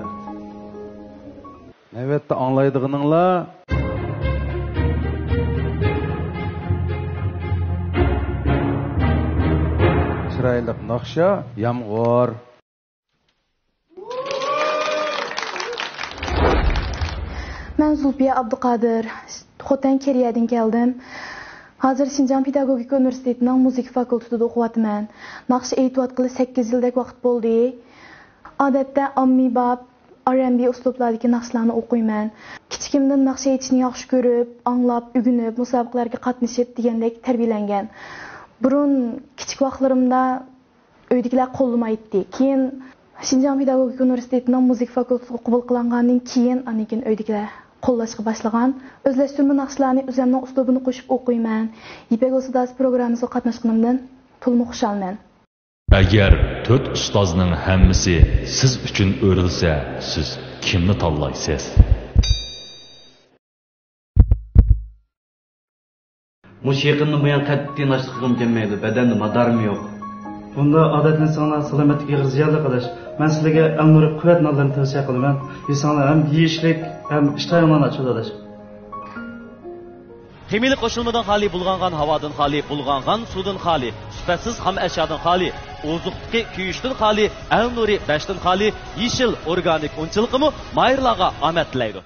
Navbatda anglaydiganinglar chiroyli naqsha, yomg'ir. Ben Zulfiye Abduqadir, Xotan Keriyadan geldim. Hazır Şinjan Pedagogik Üniversitetining müzik fakültetida o'qiyapman. Naqsh aytayotgili 8 yildek vaqt bo'ldi. Odatda ommabop R&B uslublardagi naqshlarni o'qiyman. Kichikimdan naqsh aytishni yaxshi ko'rib, anglab, o'rganib, musobaqalarga qatnashib degandek tarbiyalangan. Burun kichik vaqtlarimda uydagilar qo'llamaydi. Keyin Şinjan Pedagogik Üniversitetining müzik fakültetiga qabul qilingandan keyin anikin uydagilar qo'llashga boshlagan. O'zlashtirma naqshlarni o'zimning uslubini qo'shib o'qiyman. Ipak yo'li sadosi programmasiga qatnashganimdan to'liq xursandman. Agar 4 ustozning hammasi siz uchun o'rilsa, siz kimni tanlaysiz? Musiqani bu yan qat'iy nashqim kelmaydi, badanda madarim yo'q. Bunda odat insonlar salomatligiga ziyonli qilish. Men sizlarga Elnuri quvvat nonlarini tavsiya qilaman. Insonlar ham yeyishlik, ham ishtahaman ochiladilar. Ximili qo'shilmadan xoli bulg'angan havodan xoli, bulg'angan suvdan xoli, sifatsiz ham ashyodan xoli, ozuqli kuyishdan xoli, Elnuri 5 dan xoli, yeshil organik unchiligimi mayirlarga omad tilaydi.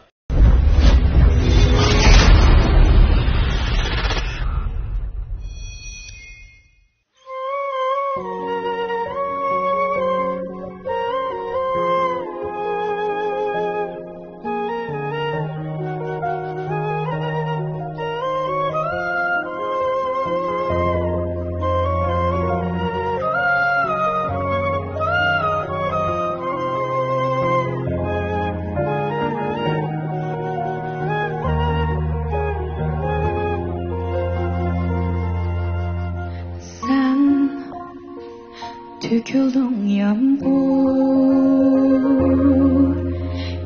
Döküldün yağmur,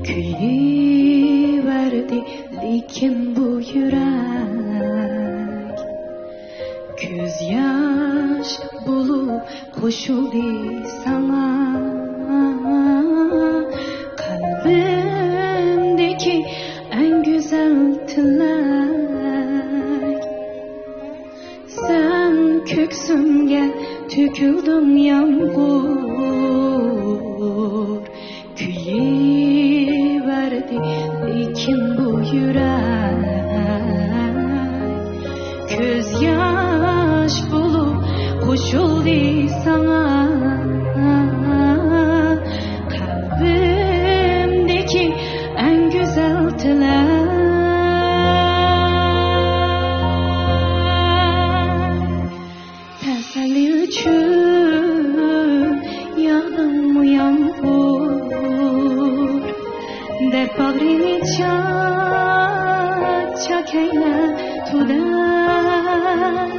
kuyuverdi lekin bu yürek. Göz yaş bulup koşuldu sana, kalbimdeki en güzel tilek. Sen köksümge tüküldüm yağmur, kuyuverdi lekin bu yürek. Göz yaş bulup koşuldu sana, kalbimdeki en güzel tilek. Teselli için yağdın mı yağmur, dert çakayla tudan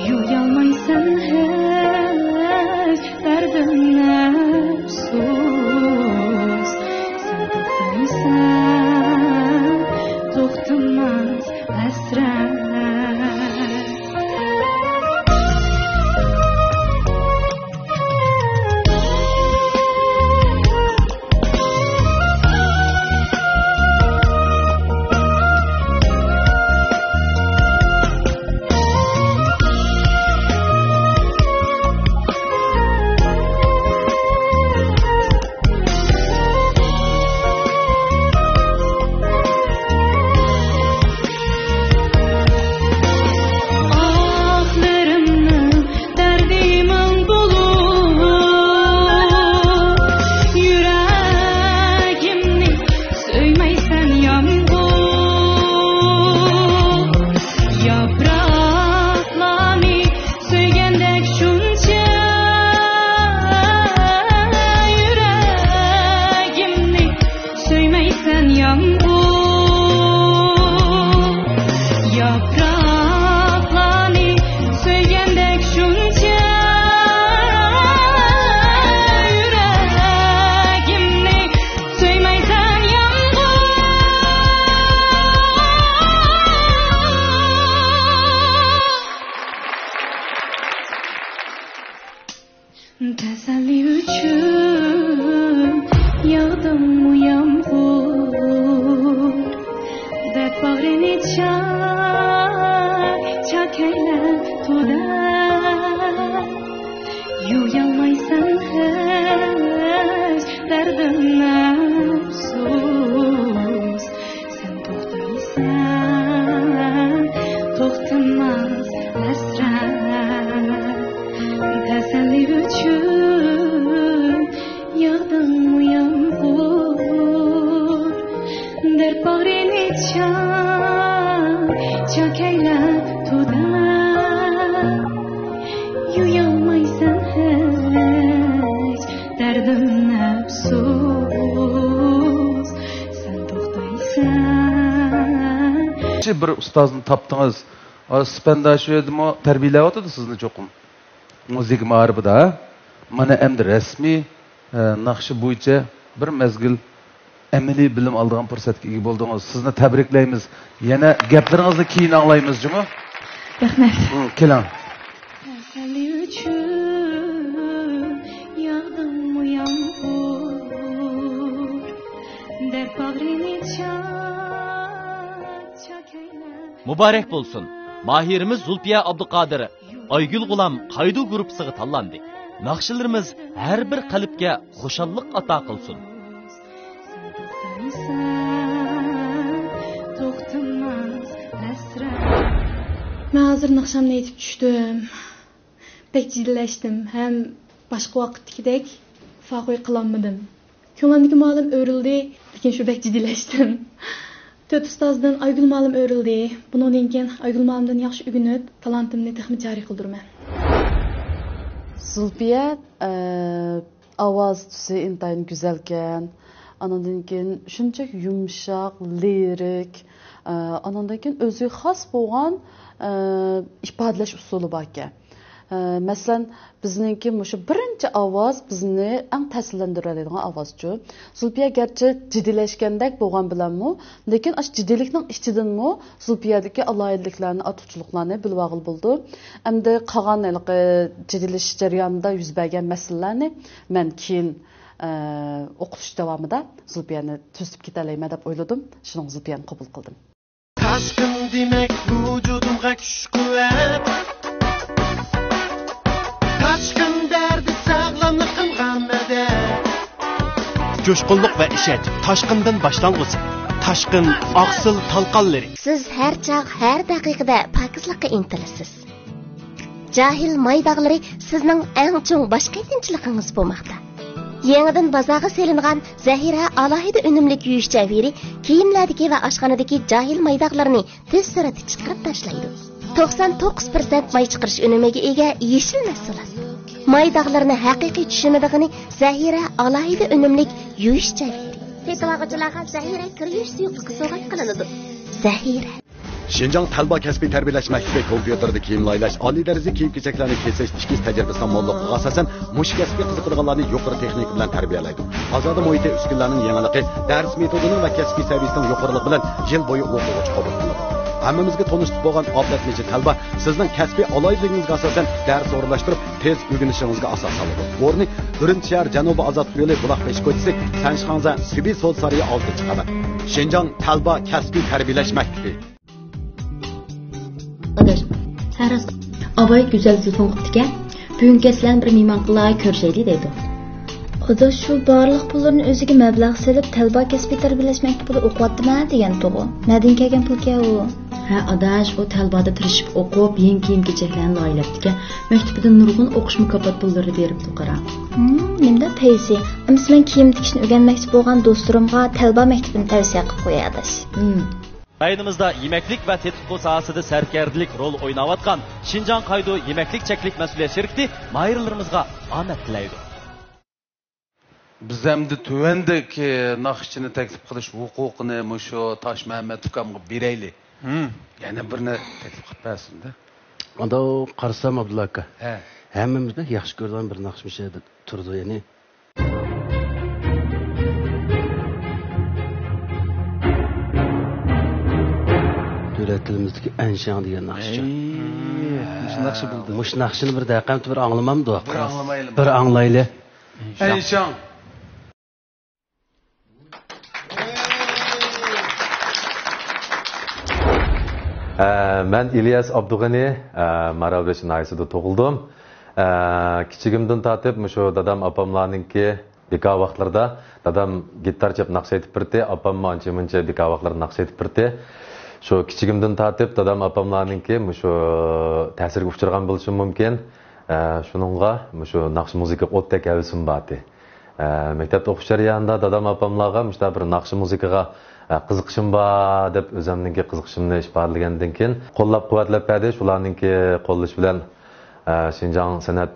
yuyalmaysan hiç derdinle sus sen toxtaysan toxtamaz hasret bir ustozni topdingiz. Spendash edimi tarbiyalayotdi sizni cho'qim. Musiqa ma'rifida. Mana endi rasmiy naqshi bo'yicha bir mezgil amaliy bilim oladigan fursatga ega bo'ldingiz. Sizni tabriklaymiz. Yana gaplaringizni keyin anglaymiz, jumi? Rahmat. Keling. Mübarek bolsun. Mahirimiz Zulfiya Abduqadir Aygül Gulam Qaydu gruppasiga tanlandi. Naqshlarimiz har bir qalbga xushallik ato qilsin. Men hozir naqshamni aytib tushdim. Pek jiddilashdim. Ham boshqa vaqtdagidek faqoy qilolmadim. Ko'nglimdagi ma'lum o'rildi, lekin shu bek jiddilashdim. To'rt ustozdan Aygul ma'lum o'rildi. Bundan keyin Aygul ma'lumdan yaxshi o'rganib, talentimni texnik joriy qildiraman. Zulfiya ovoz tusi intayin go'zalkan. Anandan keyin shunchaki yumshoq, lirik, anandan keyin o'ziga xos bo'lgan ifodalash usuli bor ekan. Masalan, bizningki mushu birinchi ovoz bizni eng ta'sirlantiradigan ovozchi. Zulfiya garchi jiddilashgandek bo'lgan bilanmi, lekin ash jiddilikning ichidanmi Zulfiyadagi alohidliklarni, atuqchiliklarni bilib olib bo'ldi. Endi qolgan jiddilash jarayonida yuz bergan masalalarni men keyin o'qitish davomida Zulfiyani to'sib ketalayman deb o'yladim. Shuning Zulfiyani qabul qildim. Tashqin demak vujudimga kuch-quvvat. Tashqin derdi sağlamlıqın g'amida. Coşqunluq va ishat Tashqindan boshlang'usi. Tashqin oqsil talqonlari. Siz har chaq, har daqiqada pokizlikqa intilasiz. Jahil maydaqlari sizning eng chong boshqaytinchiligingiz bo'lmoqda. Yangidan bozorga selingan Zahira alohida unumli yuyish javiri kiyimlardagi va oshxonadagi jahil maydaqlarni tez sur'atda chiqarib tashlaydi. 99% may chiqarish unumiga ega yeshil mahsulot. Maydaqlarni haqiqiy tushunadigan Zahira alohida unumli yuyish javiri. Setibag'ıcılarga Zahira kirish suyuqligi sovg'a qilinadi. Zahira Şinjan Talba Kasbi Terbiyeleş Mektebi kompüterde kiyimlaylaş, ali derece kiyim-kechaklarni kesish tikish tajribasidan mo'lliqiga asosan mush kasbga qiziqadiganlarni yuqori texnika bilan tarbiyalaydi. Hozirda muhiti uskunlarning yangiligi, dars metodining va kasbiy saviyasining yuqoriligi bilan yil bo'yi o'quvchi qabul qiladi. Hammamizga tanishib bo'lgan Abdatnechi Talba sizning kasbiy aloyidligingizga asosan dars o'rinlashtirib, tez o'rganishingizga asos soladi. O'rni Urumchi shahar Janubiy Ozod yo'li Buloqbesh ko'chasi, Sanshxonza Sibiy Sod sariyi 6-qavat. Şinjan Talba Kasbi Terbiyeleş Mektebi. Adaş, Saras, avay güzel zıfın qıptıke, bugün kesilen bir mimanqılağa körşeydi deydi. Adaş, şu barlıq pullarını özüge məbləğ selib, Talba Kasbi Terbiyeleş Mektebi'de okuatdı mı degen toğu? Nədən kelgen pul ke o? Ha, Adaş, o Talbada tirişip okup, yeni kiyim-kechaklarni loyilepdike, mektebiden nurgun okuş mükafat pulları beripdi qara. Nemdə teysi, əmsi mən kiyim dikişini öyrənməkçi bolğan dostlarımğa Talba Mektebini tavsiye qılıb qo'yay Adaş. Rayonimizda yemeklik ve tetkik sahasida serkerdilik rol oynayotgan Şinjan Qaydu Yemeklik Çeklik Mesuliyet Şirketi mayırlarımızga omad tilaydi. Biz hamda tuvandagi naqshchini taklif qilish huquqini mushu Tosh Muhammad ukamga beraylik. Yana birini taklif qilib bersin-da. Unda qarasam Abdulla aka. He. Hammamizda yaxshi ko'rgan bir naqshmish turdi, ya'ni davlatimizdagi anshan degan naqshchi. Mush naqshi bo'ldi. Mush naqshini bir daqiqam bir anglamamdi. Bir anglayli. Anshan. Ben İlyas Abdug'ani Maravish naysida tug'ildim. Kichigimdan tatib mushu dadam opamlarninki beka vaqtlarda dadam gitar chep naqsh aytib birdi, opam ancha-muncha beka vaqtlarda naqsh aytib birdi. Shu kichigimdan tatib dadam opamlarninki mushu ta'sirga uchragan bo'lishi mumkin. Shuningga mushu naqsh muzika o'tdek havisim bati. Maktabda o'qish jarayonida dadam opamlarga mushta bir naqsh muzikaga qiziqishim bor deb o'zimninki qiziqishimni ifodalagandan keyin qo'llab-quvvatlab berdi. Shularninki qo'llash bilan Şinjan San'at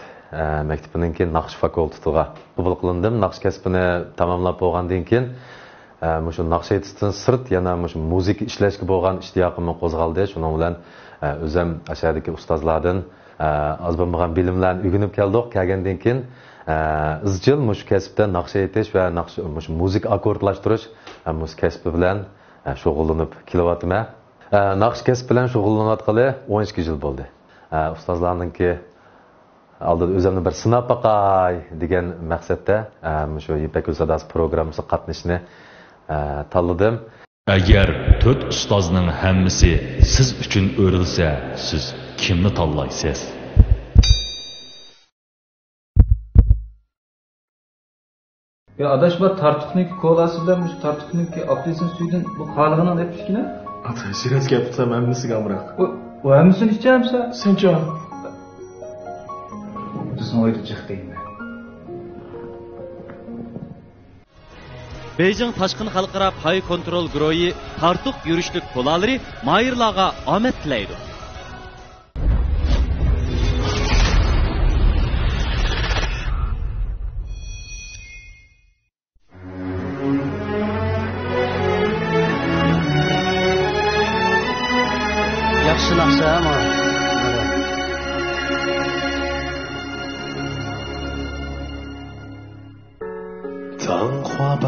Mektebininki naqsh fakultetiga qabul qilindim. Naqsh kasbini tamomlab bo'lgandan keyin mushu naqsh aytishdan sirt yana mushu muzika ishlashga bo'lgan ishtiyoqimni qo'zg'aldi. Shuning bilan o'zim ashadagi ustozlardan az bo'lmagan bilimlarni o'rganib keldik. Kelgandan keyin izchil mushu kasbda naqsh aytish va naqsh mushu muzik akkordlashtirish mushu kasbi bilan shug'ullanib kelyapman. Naqsh kasbi bilan shug'ullanayotgani 12 yil bo'ldi. Ustozlarninki oldida o'zimni bir sinab boqay degan maqsadda shu Ipak Yo'l Sadasi programmasiga qatnashishni tanladim. Agar 4 ustozning hammasi siz uchun o'rilsa, siz kimni tanlaysiz? Ya adaş bu tartıqniki kolasida, bu tartıqniki apelsin suyundan bu qalig'ining deb kichkina. Ata, serious gapirsa, hammasiga amroq. O hammasini ichamiz? Sencha. Bizning oyda chiqdingmi? Beijing Tashqin xalqaro pay kontrol guruhi tartuq yurishlik qo'lolari mayirlarga omad tilaydi. Yaxshi naqsha ama当花瓣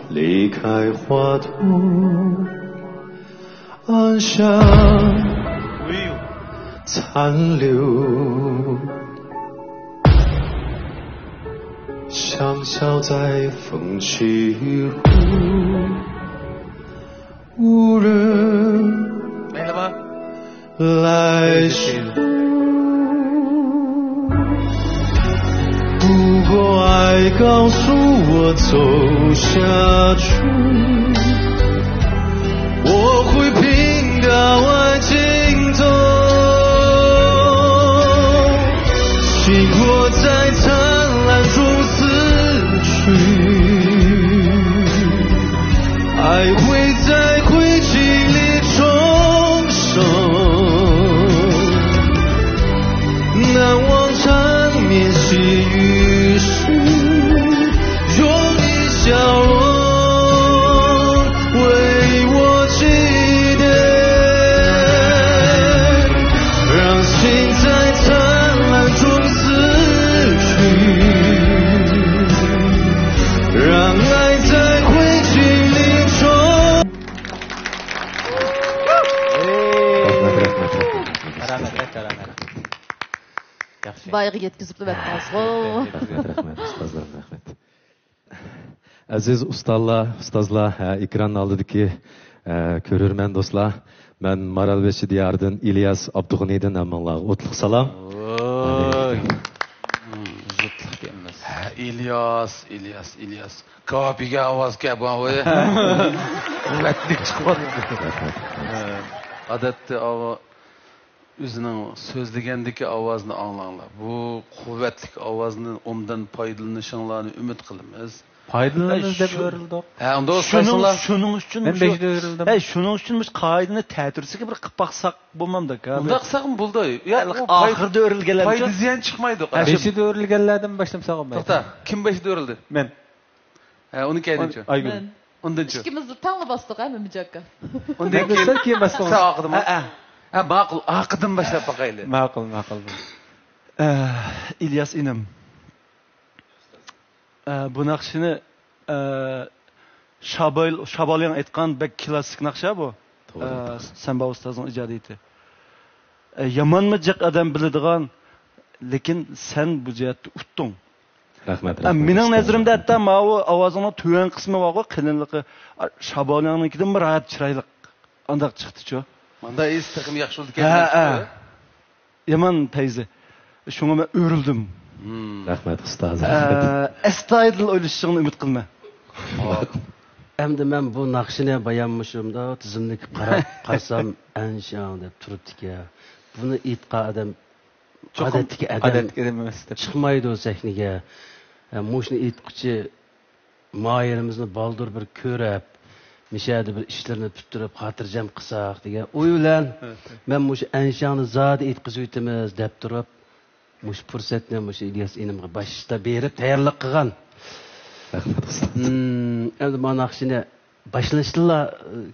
离开花朵，按下残留，香消在风起后，无人来说。如果爱告诉我走下去，我会拼到爱尽头，心若再灿烂如死去，爱会再会经历重生，难忘缠绵细雨，用你笑容 bayığı yetkizip de etmez. Rahmet, ustozlar, rahmet. Aziz ustozlar, ekran oldidagi ko'rurman do'stlar. Men Maralbeshi diyaridan İlyas Abdug'aniydan hammalarga o'tliq salom. İlyas. Kapiga ovoz kelgan voy. Quvvatli chiqadi. Odatda o'zining so'zlagandagi ovozni anglanglar. Bu quvvatli ovozni undan foydalanishinglarni umid qilamiz. Foydalanamiz deb o'rildik. Unda shuning uchun men 5 o'rildim. Shuning uchun biz qoidani ta'tirsiga bir qilib baqsaq bo'lmamda-ku. Unda qilsam bo'ldi. Oxirda o'rilganlar foyda ziyon chiqmaydi. 5 o'rilganlardan boshlamsam bo'lmaydi. To'xta, kim 5 o'rildi? Men. Uni keydinchi? Men. Undanchi? İkimiz de tanlı bastık ha Mimicakka. Undan keyin basdim. Sen aqidimi? Ma'qul, aqidan boshlab baqayli. Ma'qul. İlyas inim. Bu naqshini Shabolyan aytgan bek klassik naqsha bu. Samba ustozning ijodiyati. Yamanmi jiq odam biladigan, lekin sen bu jihatda utding. Rahmat. Mening nazarimda hatto ma'u ovozingning tuvan qismi bor-ku, qilinligi Shabolyannikidan bir rahat chiroyli andaq chiqdi-chu. Manda istiqim yaxshi bo'ldi ekan. Yaman payzi. Shunga men o'rildim. Rahmat ustoz. Astoydil o'ylashingni umid qilma. Endi men bu naqshini bayanmışımda tizimlik qarab qarsam anshan deb turibdi-ki. Buni aytgan odam odatdagi odam chiqmaydi o sahnaga. Mushni aytquchi moyirimizni baldur bir ko'rib, mishadi bir ishlarni tuttirib xotirjam qilsaq degan o'y bilan men mush anshani zodi aytqizib o'tamiz deb turib, mush fursatni mush İlyas inimga boshda berib tayyorlik qilgan. Rahmat ustoz. Endi bu naqshini boshlanishda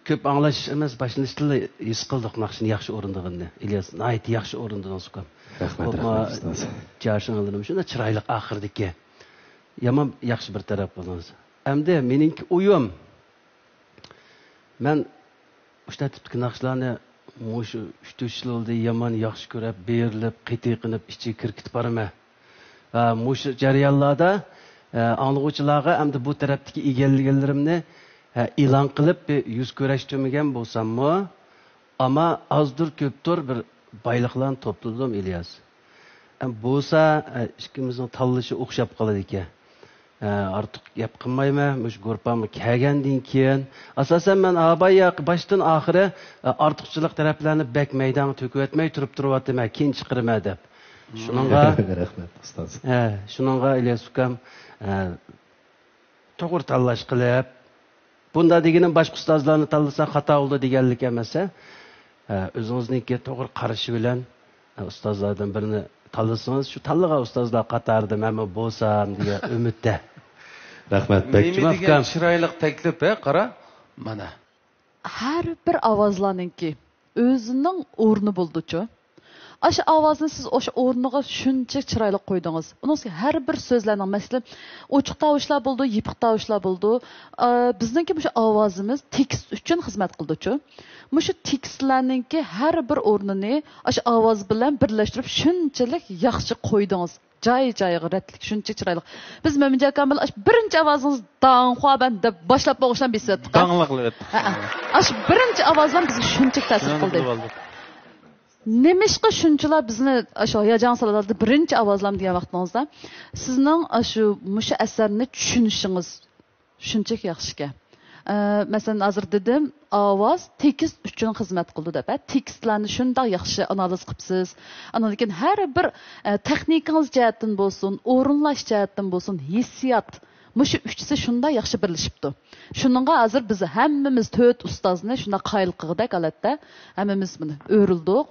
ko'p anglash emas, boshlanishda his qildik naqshini yaxshi o'rindig'ini. İlyas nayt yaxshi o'rindidan suqam. Rahmat ustoz. Jarshinglarni shunda chiroyli oxirdagi. Yaman yaxshi bir taraf qildingiz. Endi meningki o'yim men o'sha tipdagi naqshlarni mush 3-4 yil oldi yaman yaxshi ko'rib, berilib, qitiqinib ichiga kirkitib boraman. Mush jarayonlarda anlıqçılarga endi bu tarafdagi egalliganlarimni e'lon qilib yuz ko'rishtirmagan bo'lsam-mu, ammo azdir ko'pdir bir boyliqlarni to'pladim İlyas. Bo'lsa ikkimizning tanlashi o'xshab qoladi ekan. Artıq gap qilmayman, mush go'rpamni kelgandan keyin asosan men abaya boshdan oxiri ortiqchilik taraflarni bek maydonga to'kib o'tmay turib-turibman, keyin chiqiraman deb. Shuningga rahmat ustoz. Shuningga İlyas ukam to'g'ri tanlash qilib, bunda deganim boshqa ustozlarni tanlasa xato bo'ldi deganlik emas. O'zingizniki to'g'ri qarashi bilan ustozlardan birini tanlasangiz, shu tanlagan ustozlar qatorida men bo'lsam degan umidda. Rahmat. Degan chiroyli taklif, qara. Mana. Har bir ovozlarninki o'zining o'rni bo'ldi-chu. Aşı ovozni siz o'sha o'rniga shuncha chiroyli qo'ydingiz. Uningizga har bir so'zlarning masalan, ochiq tovushlar bo'ldi, yipiq tovushlar bo'ldi. Bizningki bu ovozimiz tekst uchun xizmat qildi-chu. Mushu tekstlarninki har bir o'rnini aşı ovoz bilan birlashtirib shunchalik yaxshi qo'ydingiz. Joy-joyiga ratlik shuncha chiroyli. Biz Mo'minjon aka bilan birinchi ovozingiz dang'xoban deb boshlab o'g'ishdan besatdik. Dang'liqlar. Aşı birinchi ovozdan bizni shuncha ta'sir qildi. Nemishqa shunchalar bizni shu hayajon solardi birinchi ovozlam degan vaqtingizda sizning shu musha asarni tushunishingiz shunchaki yaxshi ekan. Masalan, hozir dedim, ovoz tekst uchun xizmat qildi deb. Tekstlarni shunday yaxshi analiz qilibsiz. Lekin har bir texnikangiz jihatdan bo'lsin, o'rinlash jihatdan bo'lsin, hissiyot mushu uchisi shunday yaxshi birlashibdi. Shuningga hozir biz hammamiz 4 ustozni shunday qayil qildik holatda, hammamiz buni o'rildik.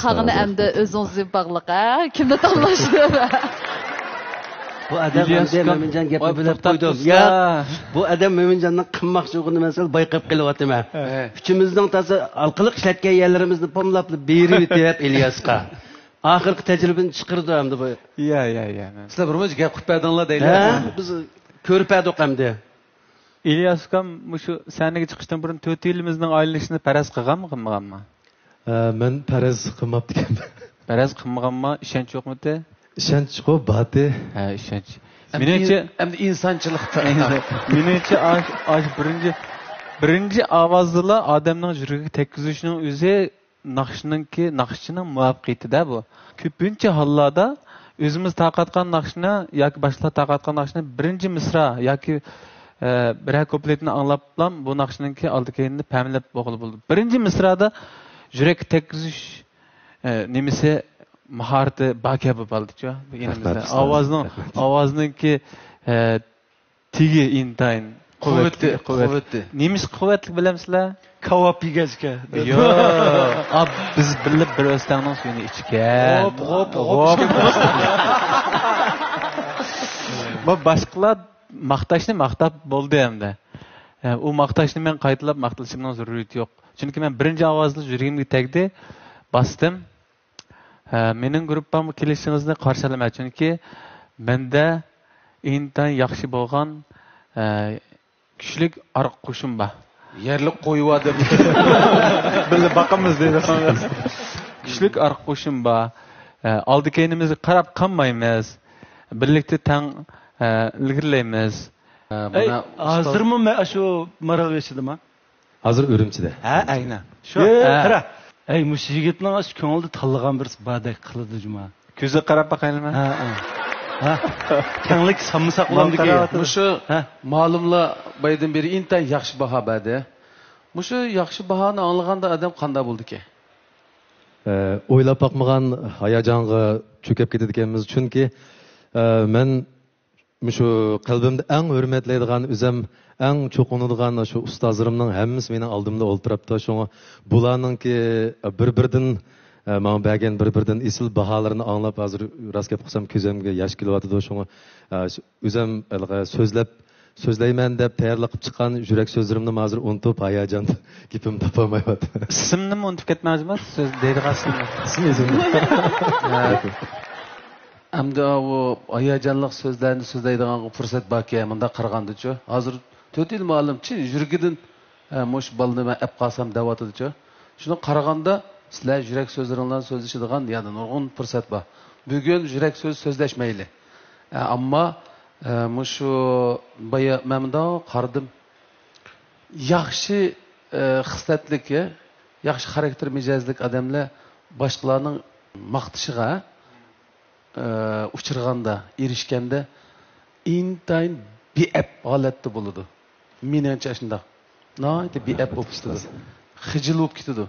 Qag'ini endi o'zingizga bog'liq, kimni tanlashdi? Bu adam Mo'minjon gapni bilib qo'ydim. Ya, bu adam Mo'minjonning qilmoqchig'ini masal bayqab qilyapman. Uchimizning tasi alqiliq ishlatgan yerlarimizni pomlab berib o'tyap İlyasqa. Oxirgi tajribani chiqirdi endi bu. Ya. Sizlar bir mo'j gap qilib berdinglar deylar. Biz ko'rpadik endi. İlyas ukam shu sahnaga chiqishdan burun 4 yilimizning aylanishini faraz qilganmi? Men faraz qilmabdim. Biraz qilmaganmi, ishonch yo'qmidi? Ishonch yo'q, bati. Ha, ishonch. Menimcha, endi insonchilikda. Menimcha birinchi ovozlar odamning yuragiga tekkizishning o'zi naqshchining muvaffaqiyatida bu. Ko'pincha hollarda o'zimiz taqatgan naqshni yoki boshqa taqatgan naqshni birinchi misra yoki birer kupletini anlaplam bu naqshninki oldi-keyinni ta'minlab bo'lib bo'ldi. Birinchi misrada yurak tekkizish nimasi maharati bakabi bo'ldi-ku. Elimizda ovozninki tigi intayin quvvatli. Nemiz quvvatli bilamsizlar? Kavap yegazga. Yo'q. Biz bilib bir o'stangning suyini ichgan. Hop. Bu boshqalar maqtashni maqtab bo'ldi hamda. U maqtashni men qaytalab maqtashimning zaruriyati yo'q. Chunki men birinchi ovozli yuragimga tegdi, bosdim. Mening gruppam kelishingizni qarshilamadim chunki menda intayin yaxshi bo'lgan kuchli arq qo'shim bor. Yerlik qo'yib deb. Biz boqamiz dedi. Kuchli arq qo'shim bor. Oldi-keynimizni qarab qolmaymiz. Birlikda tang ilgirlaymiz. Hozirmi shu Maralbeshidimi? Hozir Urumchida. Ha, aynan. Shu. Ey, mush yigitning shu ko'ngilda tanlagan bir badek qildi juma. Ko'zi qarab baqaymi? Ha. Kenglik samsaqlandiki. Mushu ma'lumlar baydan beri intayin yaxshi baho berdi. Mushu yaxshi bahoni anlaganda odam qanday bo'ldi-ki? O'ylab boqmagan hayajonga cho'kib ketadiganmiz chunki men shu qalbimda eng hurmatlaydigan o'zim eng cho'qinadigan shu ustozlarimning hammasi mening oldimda o'ltiribdi. Shunga bularningki bir-biridan men bergan bir-biridan isil baholarni anglab hozir rost gap qilsam ko'zimga yosh kelyapti. Shunga o'zim so'zlayman deb tayyorlab chiqqan yurak so'zlarimni hozir unutib hayajon gapim topolmayapti. Ismni unutib ketmaysizmi? So'z deydigansizmi? Hamda o hayajonli so'zlarni so'zlaydigan fursat borki, bunda qaragandichu. Hozir 4 yil ma'lumchi yurgidan mosh balni men ap qolsam da'vatdichu. Shuni qaraganda sizlar yurak so'zlaringdan so'zlashadigan yana nurg'un fursat bor. Bugun yurak so'zlashmayli. Ammo mushu baya memda qardim. Yaxshi xislatlikka, yaxshi xarakter mijozlik odamlar boshqalarning maqtishiga uchirganda, erishganda intayin beap holatda bo'ladi. Menimcha shunda. Noyda beap bo'lib ketadi. Xijil bo'lib ketadi.